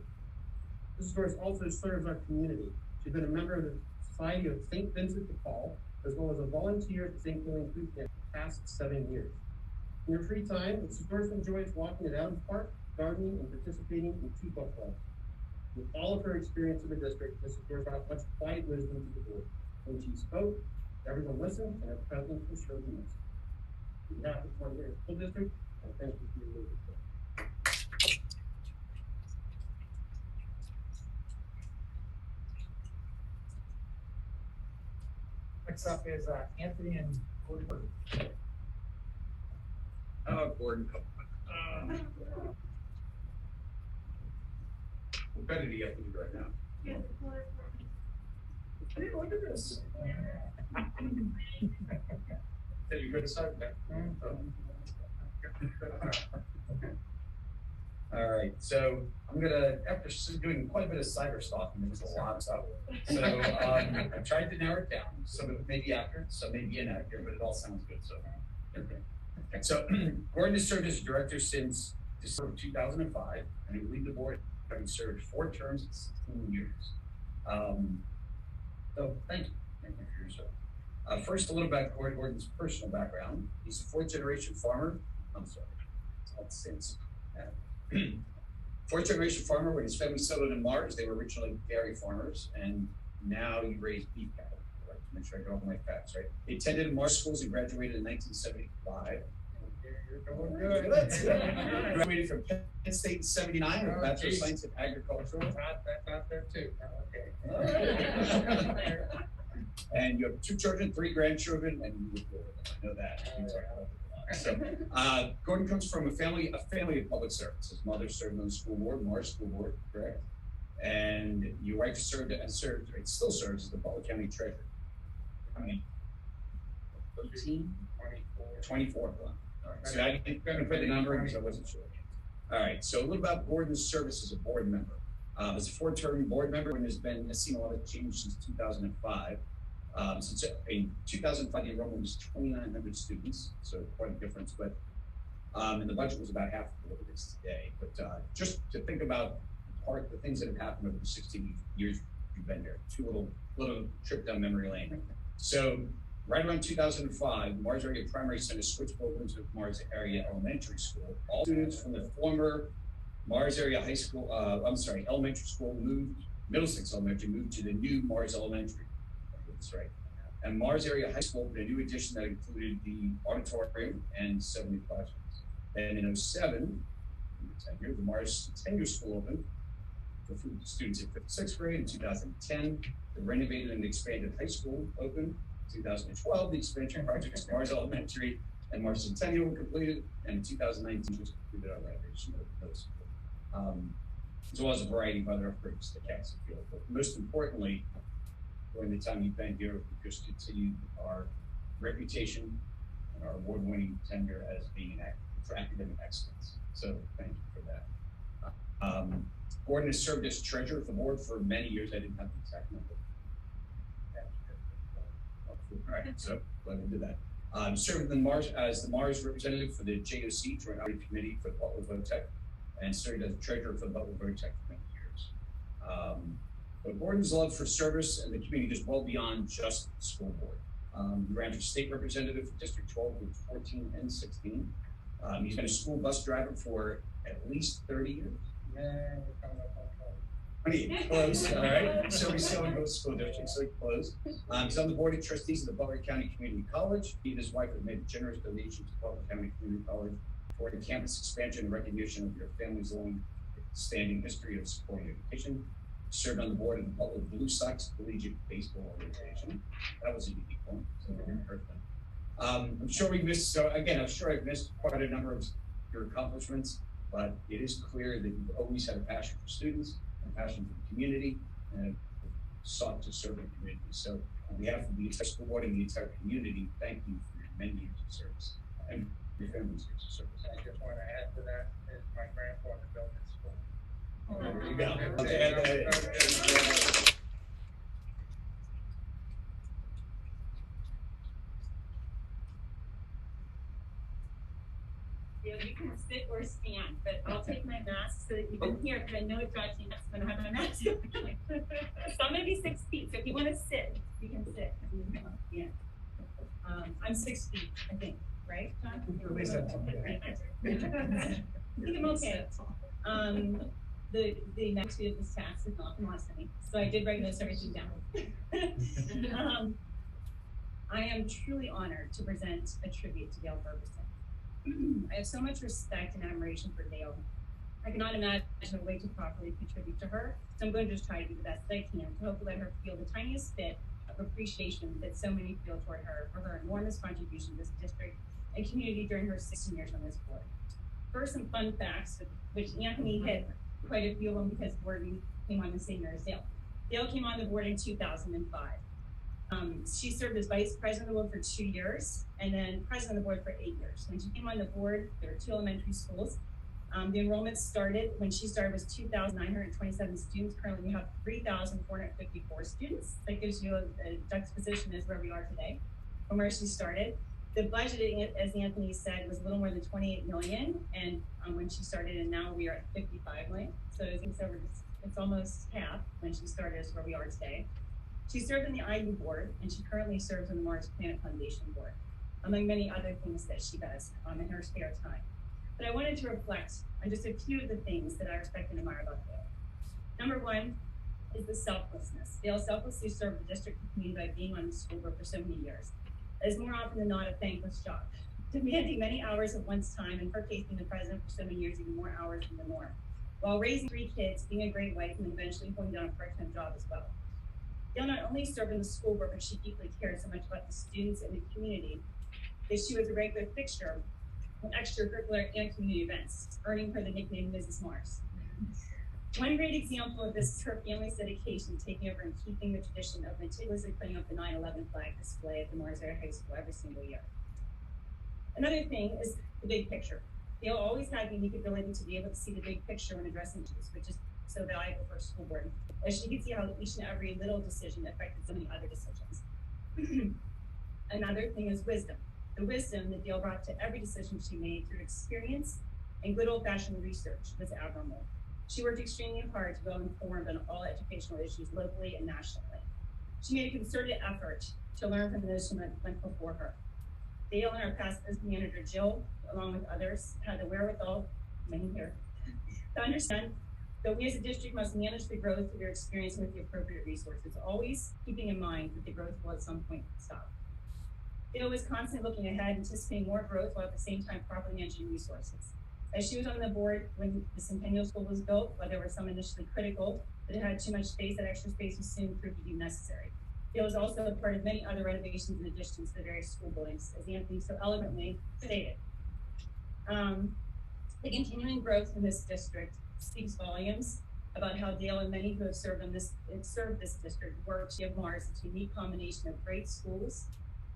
Mrs. Dorff also serves our community. She's been a member of the Society of St. Vincent de Paul, as well as a volunteer at the St. Killing Food Camp for the past 7 years. In her free time, Mrs. Dorff enjoys walking at Adams Park, gardening, and participating in 2 book clubs. With all of her experience in the district, Mrs. Dorff brought much quiet wisdom to the board. When she spoke, everyone listened, and her presence was sure to be missed. On behalf of the Mars Area School District, I thank you for your leadership. Next up is Anthony and Gordon. Oh, Gordon. What better do you have to do right now? Hey, look at this. Did you go to side back? All right, so I'm gonna, after doing quite a bit of cyber stalking, there's a lot of stuff. So I tried to narrow it down. Some of it may be accurate, some may be inaccurate, but it all sounds good, so. Okay. So Gordon has served as director since December 2005, and he will lead the board having served 4 terms and 16 years. So thank you for your service. First, a little about Gordon's personal background. He's a 4th generation farmer. I'm sorry, that's since. 4th generation farmer. When his family settled in Mars, they were originally dairy farmers, and now you raise beef cattle. Right, to make sure I got all my facts right. He attended Mars schools and graduated in 1975. You're going good. Graduated from Penn State in '79 with a Bachelor of Science in Agricultural. That's out there too. Okay. And you have 2 children, 3 grandchildren, and you live with them. I know that. So, Gordon comes from a family of public service. His mother served on the school board, Mars School Board, correct? And your wife still serves as the Butler County Treasurer. How many? 13? 24. All right. So I didn't put the number because I wasn't sure. All right. So a little about Gordon's service as a board member. As a 4-term board member, and has seen a lot of change since 2005. Since in 2005, the enrollment was 2,900 students, so quite a difference. But and the budget was about half of what it is today. But just to think about the things that have happened over the 16 years you've been here, little trip down memory lane. So right around 2005, Mars Area Primary Center switched over to Mars Area Elementary School. All students from the former Mars Area High School, elementary school Middlesex Elementary moved to the new Mars Elementary. That's right. And Mars Area High School opened a new addition that included the auditorium and 70 classrooms. And in 2007, the Mars Tenure School opened for students in 5th and 6th grade. In 2010, the renovated and expanded high school opened. In 2012, the expansion projects Mars Elementary and Mars Centennial were completed. And in 2019, was completed our renovation of the middle school. As well as a variety of other upgrades to the Castle Field. But most importantly, during the time you've been here, we've just continued our reputation and our award-winning tenure as being for academic excellence. So thank you for that. Gordon has served as treasurer of the board for many years. I didn't have the exact number. All right, so let me do that. Served as the Mars representative for the JOC, Joint Audit Committee for the Butler VOTEC, and served as treasurer for the Butler VOTEC for many years. But Gordon's love for service and the community goes well beyond just the school board. He ran for state representative for District 12 with 14 and 16. He's been a school bus driver for at least 30 years. Yeah, Close, all right. So he's still in both school districts, so close. He's on the board of trustees of the Butler County Community College. He and his wife have made a generous donation to Butler County Community College for the campus expansion and recognition of your family's long standing history of supporting education. Served on the board of the Buffalo Blue Sox Collegiate Baseball Organization. That was a unique one, so I haven't heard of them. I'm sure I've missed quite a number of your accomplishments, but it is clear that you've always had a passion for students, a passion for the community, and sought to serve the community. So on behalf of the entire school board and the entire community, thank you for your many years of service and your family's years of service. I just want to add to that, is my grandfather built this school. There you go. You can sit or stand, but I'll take my mask so that you can hear, because I know it drives you nuts when I have my mask. So I'm gonna be 6 feet, so if you wanna sit, you can sit. Yeah. I'm 6 feet, I think, right, John? At least that's I think I'm okay. The magnitude of this task is not lost on me, so I did write this everything down. I am truly honored to present a tribute to Dale Ferguson. I have so much respect and admiration for Dale. I cannot imagine a way to properly contribute to her, so I'm going to just try to do the best that I can to hopefully let her feel the tiniest bit of appreciation that so many feel toward her for her enormous contribution to this district and community during her 16 years on this board. First, some fun facts, which Anthony hit quite a few of them because Gordon came on the same year as Dale. Dale came on the board in 2005. She served as vice president of the board for 2 years and then president of the board for 8 years. When she came on the board, there were 2 elementary schools. The enrollment started, when she started, was 2,927 students. Currently, we have 3,454 students. That gives you a juxtaposition as where we are today from where she started. The budget, as Anthony said, was a little more than 28 million, and when she started, and now we are at 55 million. So it's almost half when she started as where we are today. She served in the IU board, and she currently serves on the Mars Planet Foundation board, among many other things that she does in her spare time. But I wanted to reflect on just a few of the things that I respect and admire about Dale. Number one is the selflessness. Dale selflessly served the district and community by being on the school board for so many years. It is more often than not a thankless job, demanding many hours of one's time, and her case being the president for so many years, even more hours than the norm, while raising 3 kids, being a great wife, and eventually holding down a part-time job as well. Dale not only served in the school board, but she deeply cared so much about the students and the community that she was a regular fixture of extracurricular and community events, earning her the nickname Mrs. Mars. One great example of this is her family's dedication, taking over and keeping the tradition of meticulously putting up the 9/11 flag display at the Mars Area High School every single year. Another thing is the big picture. Dale always had the unique ability to be able to see the big picture when addressing issues, which is so valuable for a school board, as she could see how each and every little decision affected so many other decisions. Another thing is wisdom. The wisdom that Dale brought to every decision she made through experience and good old-fashioned research was admirable. She worked extremely hard to go informed on all educational issues locally and nationally. She made a concerted effort to learn from those who went before her. Dale and our past business manager, Jill, along with others, had the wherewithal, many here, to understand that we as a district must manage the growth of your experience with the appropriate resources, always keeping in mind that the growth will at some point stop. Dale was constantly looking ahead, anticipating more growth while at the same time properly managing resources. As she was on the board when the Centennial School was built, while there were some initially critical that it had too much space, that extra space was soon proved to be necessary. Dale was also a part of many other renovations and additions to the various school buildings, as Anthony so eloquently stated. The continuing growth in this district speaks volumes about how Dale and many who have served this district work to give Mars its unique combination of great schools,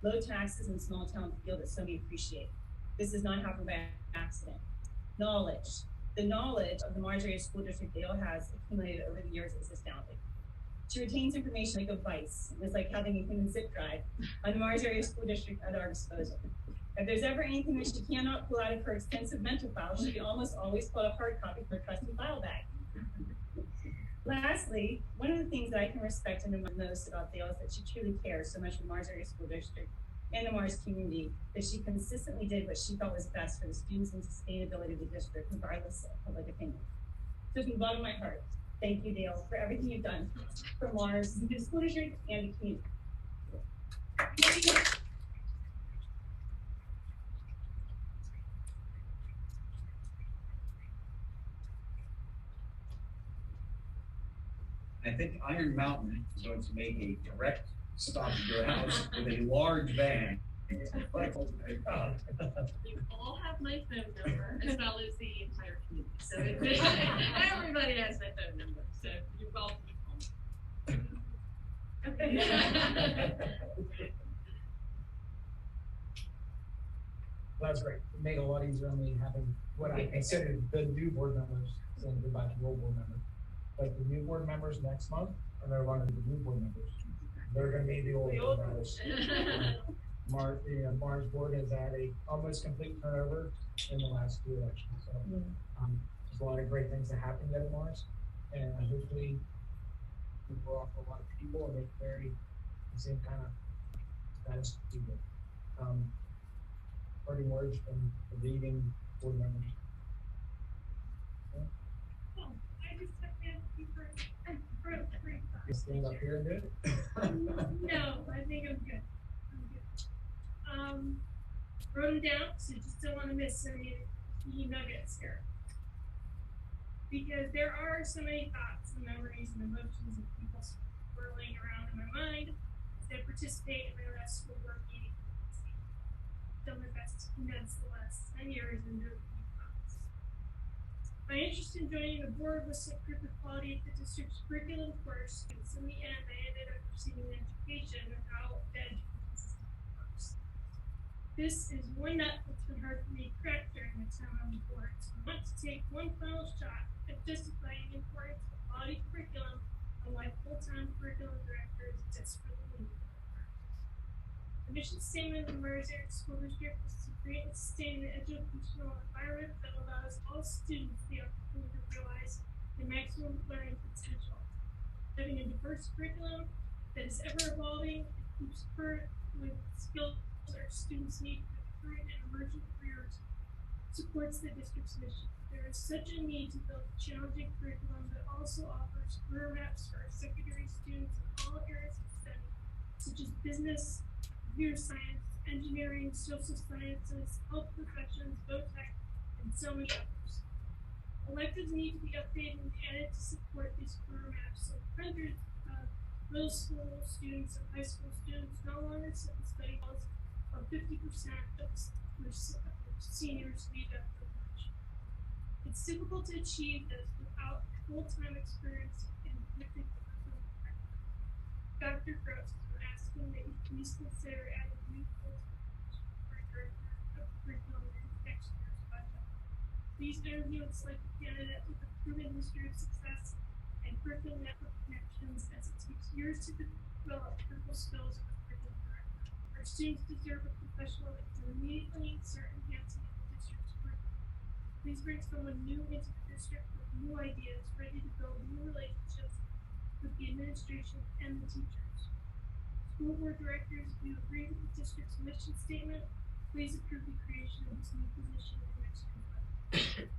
low taxes, and small town feel that so many appreciate. This does not happen by accident. Knowledge. The knowledge of the Mars Area School District Dale has accumulated over the years is astounding. She retains information like a vice. It's like having a human zip drive on the Mars Area School District at our disposal. If there's ever anything that she cannot pull out of her extensive mental file, she can almost always pull a hard copy from her trusty file bag. Lastly, one of the things that I can respect and admire most about Dale is that she truly cares so much for the Mars Area School District and the Mars community that she consistently did what she felt was best for the students and sustainability of the district, regardless of public opinion. So from the bottom of my heart, thank you, Dale, for everything you've done for Mars, the school district, and the community. I think Iron Mountain is going to make a direct stop at your house with a large van. Like, oh my God. You all have my phone number, as well as the entire community, so everybody has my phone number, so you're welcome to call me. That's great. It made it a lot easier on me having what I considered the new board members saying goodbye to the old board members. But the new board members next month are no longer the new board members. They're gonna be the old board members. Mars board has had a almost complete turnover in the last two elections. So there's a lot of great things that happened at Mars, and hopefully we're off a lot of people and they carry the same kind of status to people. Parting words from the leading board members. Oh, I just have to ask you for You stand up here and do it? No, I think I'm good. Wrote them down, so just don't want to miss any nuggets here. Because there are so many thoughts and memories and emotions and people swirling around in my mind as I participate in my last school board meeting. Done my best to condense the last 10 years into a few thoughts. My interest in joining the board was to improve the quality of the district's curriculum for our students. In the end, I ended up receiving an education on how the education system works. This is one nut that's been hard for me to crack during my time on the board, so I want to take one final shot at justifying the importance of quality curriculum and why full-time curriculum directors desperately need it. The mission statement of the Mars Area School District is to create and sustain an educational environment that allows all students the opportunity to realize their maximum learning potential. Having a diverse curriculum that is ever evolving and keeps current with skills our students need for current and emerging careers supports the district's mission. There is such a need to build a challenging curriculum that also offers career maps for our secondary students in all areas of study, such as business, computer science, engineering, social sciences, health professions, biotech, and so many others. Electives need to be updated and added to support these career maps, so hundreds of middle school students and high school students no longer sit in study halls of 50% of seniors leave after lunch. It's difficult to achieve this without full-time experience in predictive curriculum. Dr. Gross, I'm asking that you please consider adding new full-time for director of curriculum in next year's budget. Please interview and select a candidate with a proven history of success and curriculum network connections, as it takes years to develop critical skills of a curriculum director. Our students deserve a professional that can immediately start enhancing the district's curriculum. Please bring someone new into the district with new ideas, ready to build new relationships with the administration and the teachers. School board directors, if you agree with the district's mission statement, please approve the creation of this new position in next year's budget.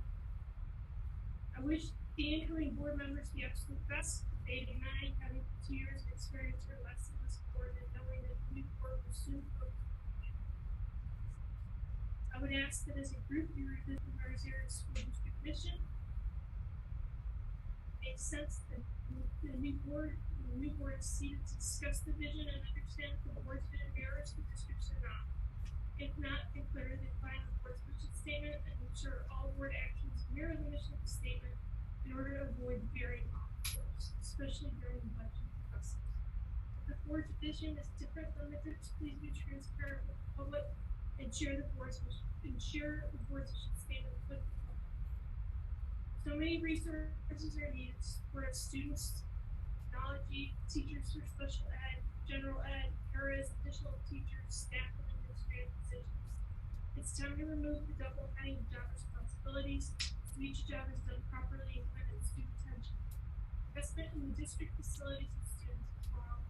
I wish the incoming board members the absolute best. They deny having 2 years of experience or less in this board and knowing that the new board will soon focus. I would ask that as a group you revisit the Mars Area School District mission. It makes sense that the new board is seated to discuss the vision and understand if the board's vision mirrors the district's or not. If not, then clearly define the board's mission statement and ensure all board actions mirror the mission of the statement in order to avoid varying conflicts, especially during the budget process. If the board's vision is different than the group's, please be transparent with the public and share the board's mission statement with the public. So many resources are needed to support students, technology, teachers for special ed, general ed, paras, additional teachers, staff, and administrative positions. It's time to remove the double heading of job responsibilities so each job is done properly and with student attention. Investment in the district facilities and students is well.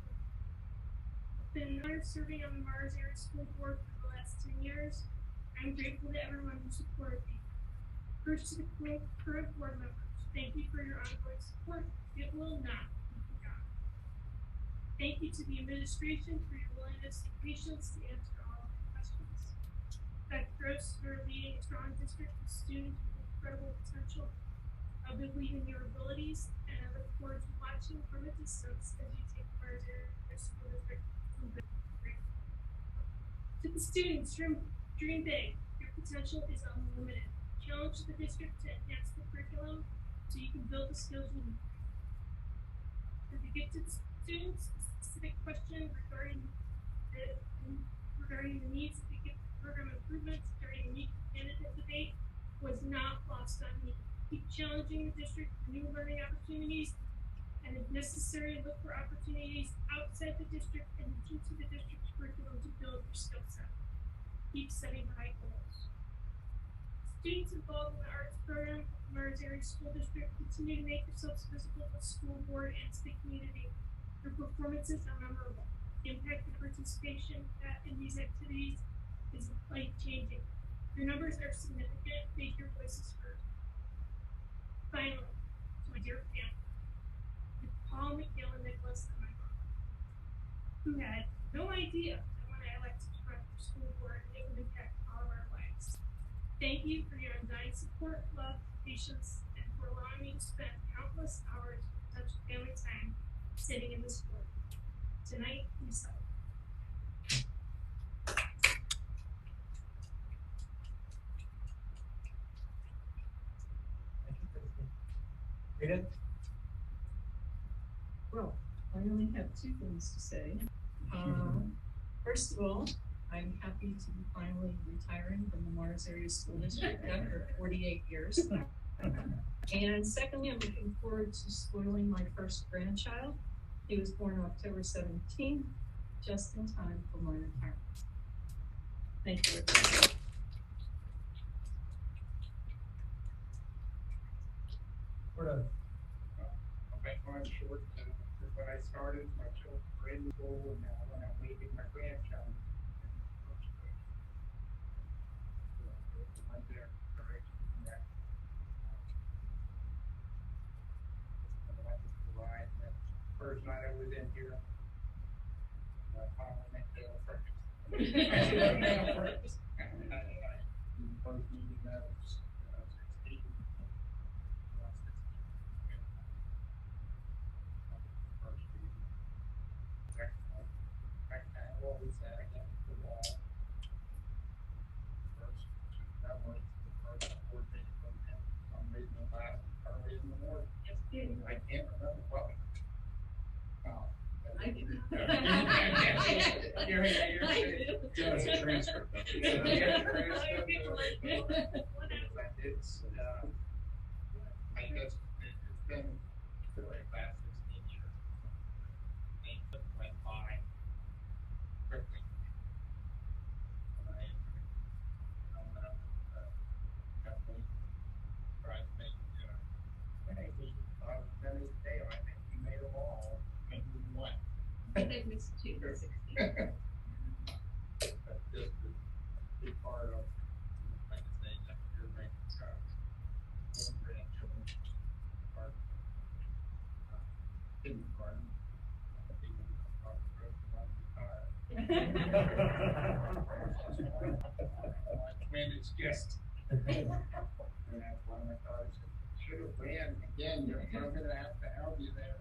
I've been honored serving on the Mars Area School Board for the last 10 years. I'm grateful to everyone who supported me. First to the current board members, thank you for your ongoing support. It will not be forgotten. Thank you to the administration for your willingness and patience to answer all of my questions. Dr. Gross, for leading a strong district with students with incredible potential. I believe in your abilities, and I look forward to watching from a distance as you take part in your school district. To the students, dream big. Your potential is unlimited. Challenge the district to enhance the curriculum so you can build the skills you need. For the gifted students, a specific question regarding the needs of the gifted program improvements during the unique candidate debate was not lost on me. Keep challenging the district for new learning opportunities, and if necessary, look for opportunities outside the district and into the district's curriculum to build your skill set. Keep setting high goals. Students involved in the arts program of the Mars Area School District continue to make yourselves visible to the school board and to the community. Your performances are memorable. The impact of participation in these activities is life-changing. Your numbers are significant. Make your voices heard. Finally, to my dear family, with Paul, McGill, and Nicholas, and my mom, who had no idea that when I elected to run for school board, it would impact all of our lives. Thank you for your undying support, love, patience, and for allowing me to spend countless hours of such family time sitting in this room. Tonight, we celebrate. Rita? Well, I only have two things to say. First of all, I'm happy to be finally retiring from the Mars Area School District after 48 years. And secondly, I'm looking forward to spoiling my first grandchild. He was born October 17th, just in time for my retirement. Thank you. I'll make mine short. When I started, my children were in school, and now when I'm leaving my grandchild. Went there, direction from that. That first night I was in here, I finally met Dale Ferguson. First meeting that was 16. First meeting. Second one, I kind of always said I got the wall. First, that was the first board meeting from him. I'm reading the last early in the morning. I can't remember what. I do. It's a transcript. I guess it's been really fast 16 years. It went by quickly. Definitely tried to make, maybe, Dennis Day, I think he made them all, maybe one. I think I missed 2 for 16. That's just a big part of, like I say, that you're making stuff. Grandchildren, part, kindergarten. When it's just. And that's one of my daughters said, should have ran again, I'm gonna have to help you there.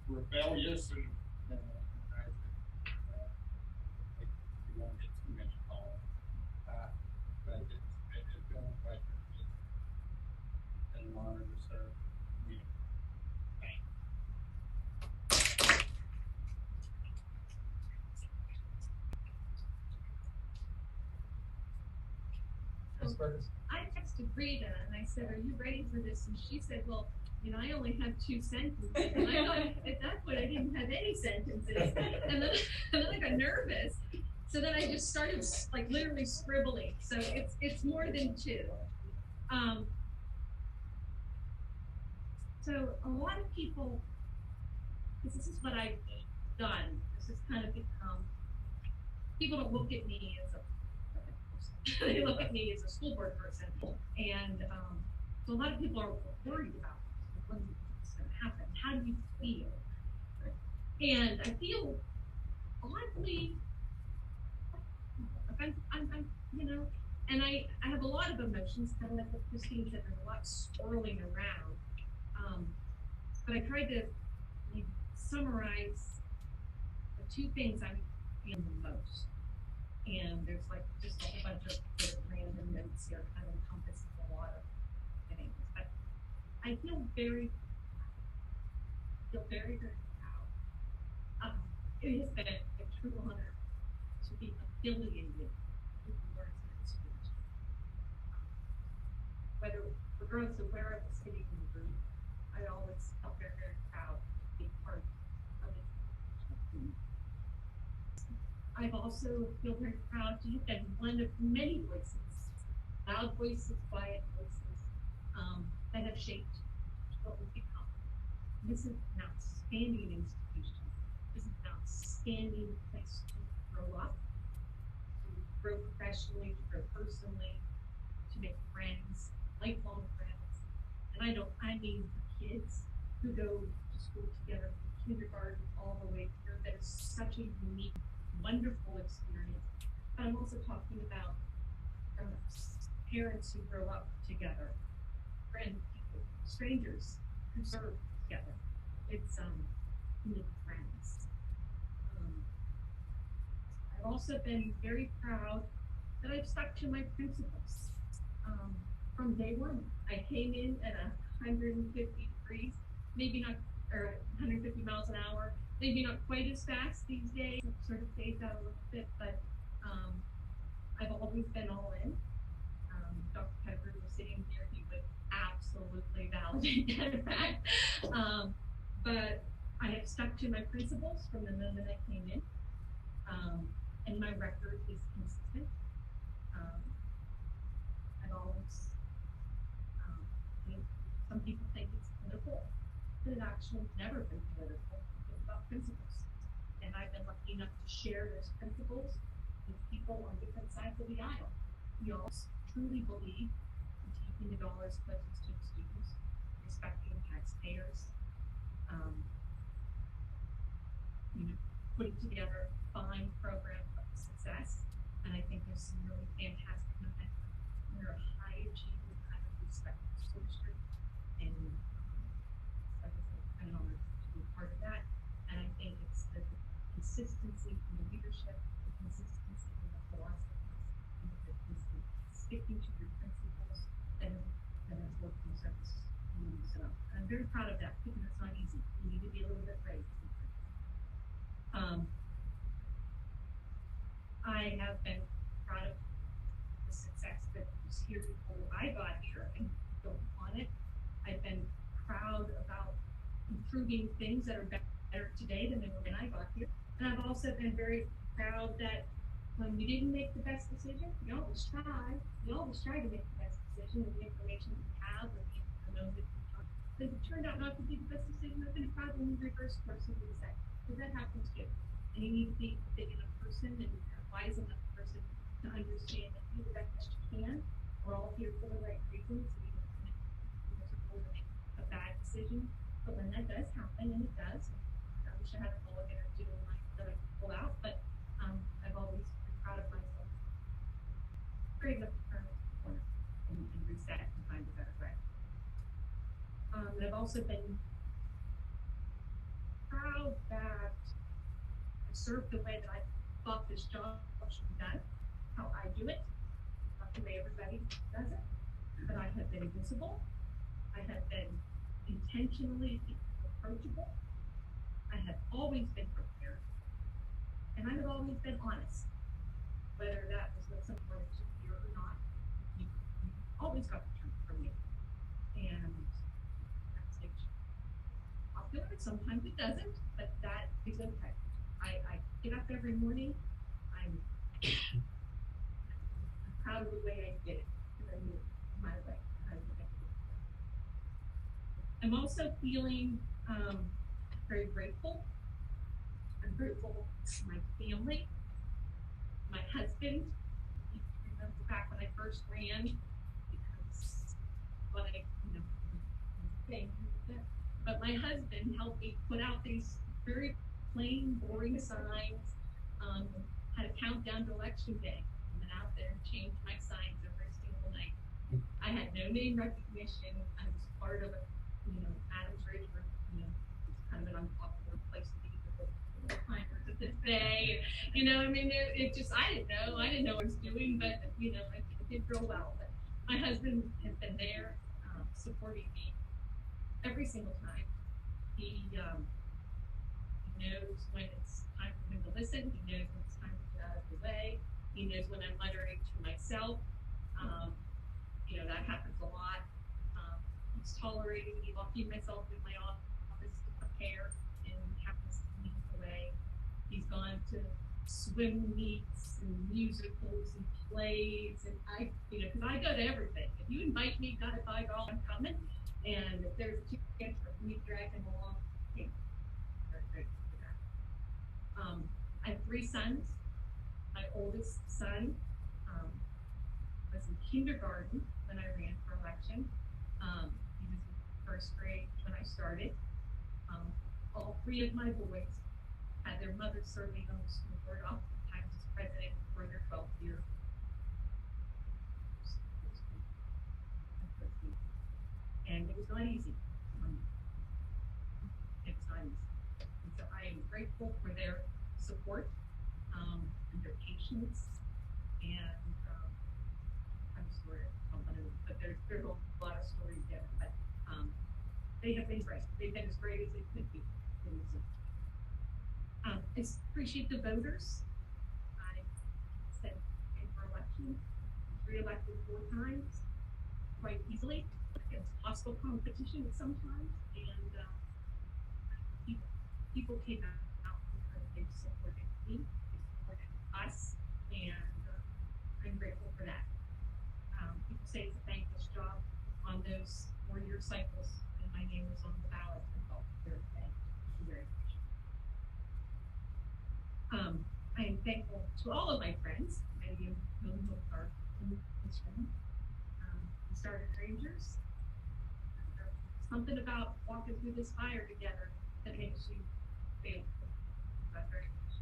Rebellious and, I said, you won't get too much call. But it's been a pleasure. It's been an honor to serve you. Thank you. I texted Rita and I said, are you ready for this? And she said, well, I only have 2 sentences. And I thought at that point I didn't have any sentences. And then I got nervous. So then I just started like literally scribbling. So it's more than 2. So a lot of people, because this is what I've done, this has kind of become, people don't look at me as a they look at me as a school board person, and so a lot of people are worried about what's going to happen. How do you feel? And I feel oddly, I'm And I have a lot of emotions, kind of like what Christine said, there's a lot swirling around. But I tried to summarize the two things I'm feeling the most. And there's like just a whole bunch of random notes here, kind of encompassing a lot of things. But I feel very, very proud. It has been a true honor to be affiliated with the Lawrence Institute. Regardless of where I was sitting in the room, I always felt very, very proud to be part of it. I've also feel very proud to have been one of many voices, loud voices, quiet voices, that have shaped what we've become. This is an outstanding institution. This is an outstanding place to grow up, to grow professionally, to grow personally, to make friends, lifelong friends. And I mean kids who go to school together from kindergarten all the way through. That is such a unique, wonderful experience. But I'm also talking about parents who grow up together, friends, people, strangers who serve together. It's unique friends. I've also been very proud that I've stuck to my principles. From day one, I came in at 150 degrees, maybe not, or 150 miles an hour, maybe not quite as fast these days, I've sort of phased out a little bit, but I've always been all in. Dr. Pepper was sitting here, he would absolutely validate that fact. But I have stuck to my principles from the moment I came in, and my record is consistent. I've always, some people think it's political, but it actually never been political. It's about principles. And I've been lucky enough to share those principles with people on different sides of the aisle. We all truly believe in taking the dollars closest to the students, respecting taxpayers, putting together a fine program for success. And I think there's some really fantastic momentum. We're a high achieving, highly respected school district, and like I said, I'm honored to be part of that. And I think it's the consistency in the leadership, the consistency in the philosophies, and the sticking to your principles that has worked in service. So I'm very proud of that, because it's not easy. You need to be a little bit brave. I have been proud of the success that was here before I got here and built on it. I've been proud about improving things that are better today than they were when I got here. And I've also been very proud that when we didn't make the best decision, we always try. We always try to make the best decision with the information we have, with the information that we have. But if it turned out not to be the best decision, I've been proud when we reversed course and we decided, because that happens too. And you need to be a big enough person and a wise enough person to understand that you do the best you can. We're all here for the right reasons. We don't want to make a bad decision. But when that does happen, and it does, I wish I had a mulligan or two that I could pull out, but I've always been proud of myself. Brave enough to turn the corner and reset and find a better way. And I've also been proud that I served the way that I thought this job should be done, how I do it, not the way everybody does it. But I have been visible. I have been intentionally approachable. I have always been prepared. And I have always been honest. Whether that was what someone wanted to hear or not, you always got the truth from me. And that's it. Popular, sometimes it doesn't, but that is okay. I get up every morning, I'm proud of the way I did it, because I knew my way. I'm also feeling very grateful. I'm grateful to my family, my husband. You remember back when I first ran, because what I, but my husband helped me put out these very plain, boring signs, had a countdown to election day. went out there and changed my signs every single night. I had no name recognition. I was part of a, Adams Ridge, it's kind of an unpopular place to be with the climbers of the day. It just, I didn't know what I was doing, but, I did real well. But my husband has been there, supporting me every single time. He knows when it's time for him to listen. He knows when it's time to get out of the way. He knows when I'm muttering to myself. That happens a lot. He's tolerating me locking myself in my office to prepare and happens to me away. He's gone to swim meets and musicals and plays, and because I go to everything. If you invite me, by God, I'm coming. And if there's a chance for me to drag him along, very grateful for that. I have 3 sons. My oldest son was in kindergarten when I ran for election. He was in 1st grade when I started. All 3 of my boys had their mothers serving on the school board, oftentimes as president for their 12th year. And it was not easy. It was not easy. And so I am grateful for their support and their patience. And I'm sorry, but there's a lot of stories there. But they have been great. They've been as great as they could be. I appreciate the voters. I said in for election, re-elected 4 times, quite easily. Against hostile competition sometimes, and people came out because they supported me, they supported us, and I'm grateful for that. People say it's a thankless job on those 4-year cycles, and my name was on the ballot. I felt very thankful, very appreciative. I am thankful to all of my friends. Many of whom are in this room. We started Rangers. Something about walking through this fire together that makes you feel very much.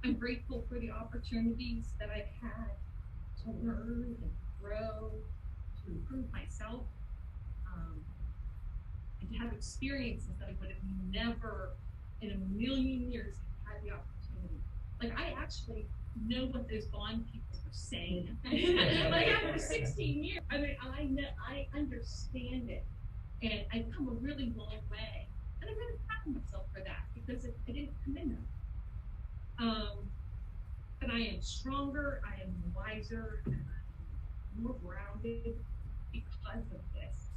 I'm grateful for the opportunities that I've had to learn and grow, to improve myself, and to have experiences that I would have never in a million years had the opportunity. Like, I actually know what those bond people are saying. Like, after 16 years, I understand it. And I've come a really long way. And I'm really proud of myself for that, because I didn't come in there. But I am stronger, I am wiser, and I'm more grounded because of this,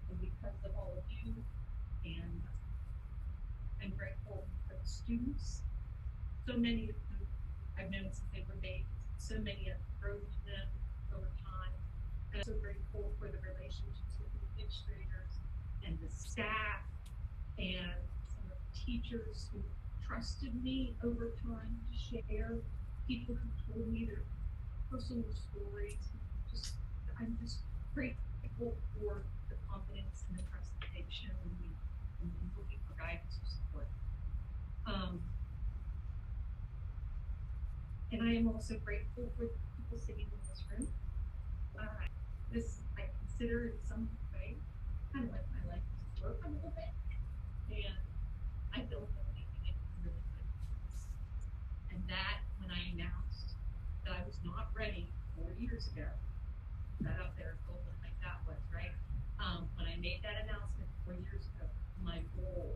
and because of all of you. And I'm grateful for the students. So many of whom I've known since they were babies. So many have grown to them over time. And I'm so grateful for the relationships with the administrators and the staff and some of the teachers who trusted me over time to share, people who told me their personal stories. I'm just grateful for the confidence and the trust that they've shown me and looking for guidance or support. And I am also grateful for the people sitting in this room. This I consider in some way kind of like my life is work a little bit, and I feel like it really good. And that when I announced that I was not ready 4 years ago, that out there told me like that was right. When I made that announcement 4 years ago, my goal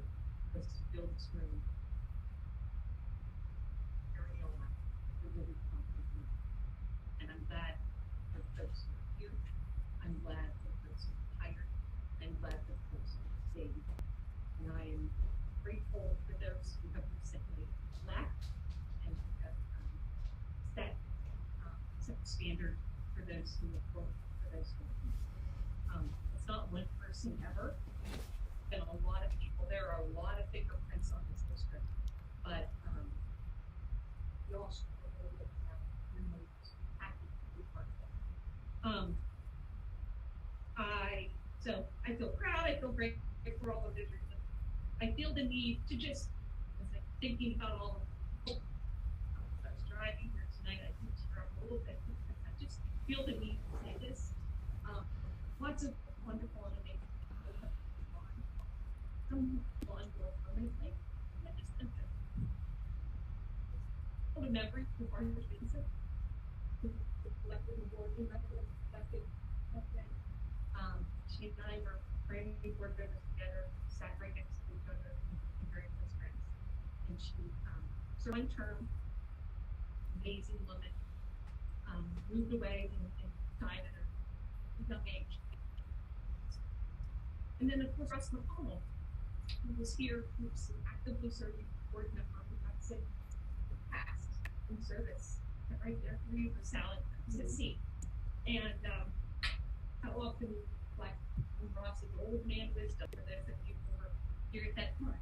was to build this room. Carry on. Really confident. And I'm glad for folks who are here. I'm glad for folks who are tired. I'm glad for folks who are staying. And I am grateful for those who have recently left and who have set the standard for those who have worked, for those who have it's not one person ever. It's been a lot of people. There are a lot of fingerprints on this district, but we all should feel a little bit proud. I'm really happy to be part of it. I feel proud. I feel great for all of Israel. I feel the need to just, as I'm thinking about all of the people, I was driving here tonight. I think little bit, because I just feel the need to say this. Lots of wonderful and amazing people have gone. Some people on board permanently. I just think that the memory of our Vincent, who elected the board, who elected, she and I were training board members together, sat right next to each other, and very close friends. And she, so one term, amazing woman, moved away and died at a young age. And then, of course, Russ McConnell, who was here, who was actively serving board member, who got sick, passed in service, right there, three of the salad, to see. And how often, like, Ross's old man wisdom for this, that people were here at that time.